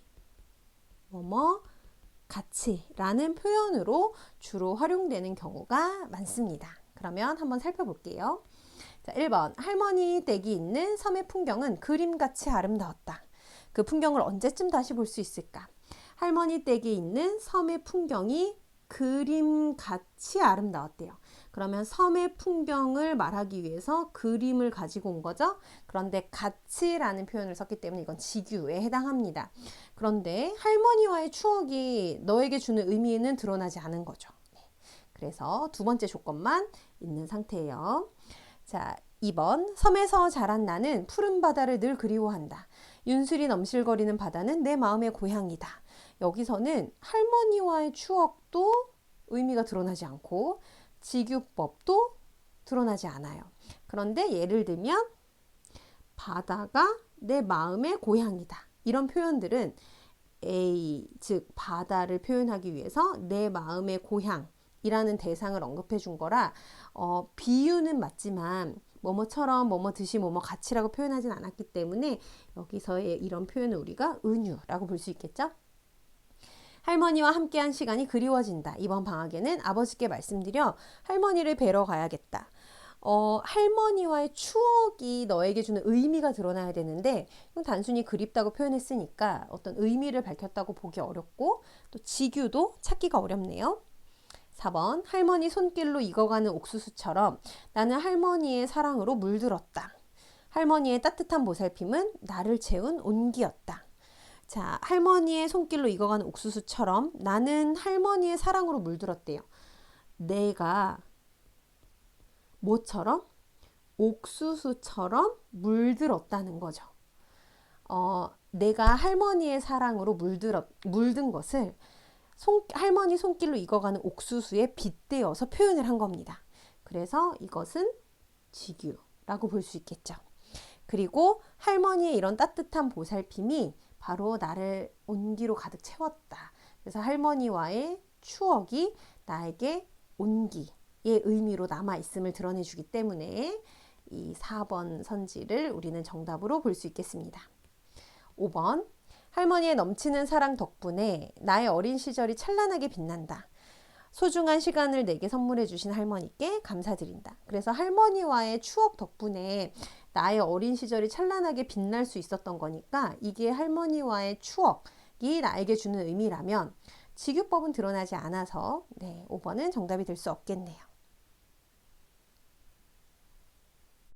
뭐뭐 같이 라는 표현으로 주로 활용되는 경우가 많습니다. 그러면 한번 살펴볼게요. 자, 1번. 할머니 댁이 있는 섬의 풍경은 그림같이 아름다웠다. 그 풍경을 언제쯤 다시 볼 수 있을까? 할머니 댁이 있는 섬의 풍경이 그림같이 아름다웠대요. 그러면 섬의 풍경을 말하기 위해서 그림을 가지고 온 거죠. 그런데 같이라는 표현을 썼기 때문에 이건 직유에 해당합니다. 그런데 할머니와의 추억이 너에게 주는 의미는 드러나지 않은 거죠. 그래서 두 번째 조건만 있는 상태예요. 자, 2번. 섬에서 자란 나는 푸른 바다를 늘 그리워한다. 윤술이 넘실거리는 바다는 내 마음의 고향이다. 여기서는 할머니와의 추억도 의미가 드러나지 않고 직유법도 드러나지 않아요. 그런데 예를 들면 바다가 내 마음의 고향이다. 이런 표현들은 A, 즉 바다를 표현하기 위해서 내 마음의 고향이라는 대상을 언급해 준 거라 비유는 맞지만 뭐뭐처럼, 뭐뭐듯이, 뭐뭐 같이라고 표현하진 않았기 때문에 여기서의 이런 표현을 우리가 은유라고 볼 수 있겠죠? 할머니와 함께한 시간이 그리워진다. 이번 방학에는 아버지께 말씀드려 할머니를 뵈러 가야겠다. 할머니와의 추억이 너에게 주는 의미가 드러나야 되는데 이건 단순히 그립다고 표현했으니까 어떤 의미를 밝혔다고 보기 어렵고 또 직유도 찾기가 어렵네요. 4번 할머니 손길로 익어가는 옥수수처럼 나는 할머니의 사랑으로 물들었다. 할머니의 따뜻한 보살핌은 나를 채운 온기였다. 자, 할머니의 손길로 익어가는 옥수수처럼 나는 할머니의 사랑으로 물들었대요. 내가 뭐처럼? 옥수수처럼 물들었다는 거죠. 내가 할머니의 사랑으로 물든 것을 할머니 손길로 익어가는 옥수수에 빗대어서 표현을 한 겁니다. 그래서 이것은 직유라고 볼 수 있겠죠. 그리고 할머니의 이런 따뜻한 보살핌이 바로 나를 온기로 가득 채웠다. 그래서 할머니와의 추억이 나에게 온기의 의미로 남아있음을 드러내주기 때문에 이 4번 선지를 우리는 정답으로 볼 수 있겠습니다. 5번 할머니의 넘치는 사랑 덕분에 나의 어린 시절이 찬란하게 빛난다. 소중한 시간을 내게 선물해 주신 할머니께 감사드린다. 그래서 할머니와의 추억 덕분에 나의 어린 시절이 찬란하게 빛날 수 있었던 거니까 이게 할머니와의 추억이 나에게 주는 의미라면 직유법은 드러나지 않아서 5번은 정답이 될 수 없겠네요.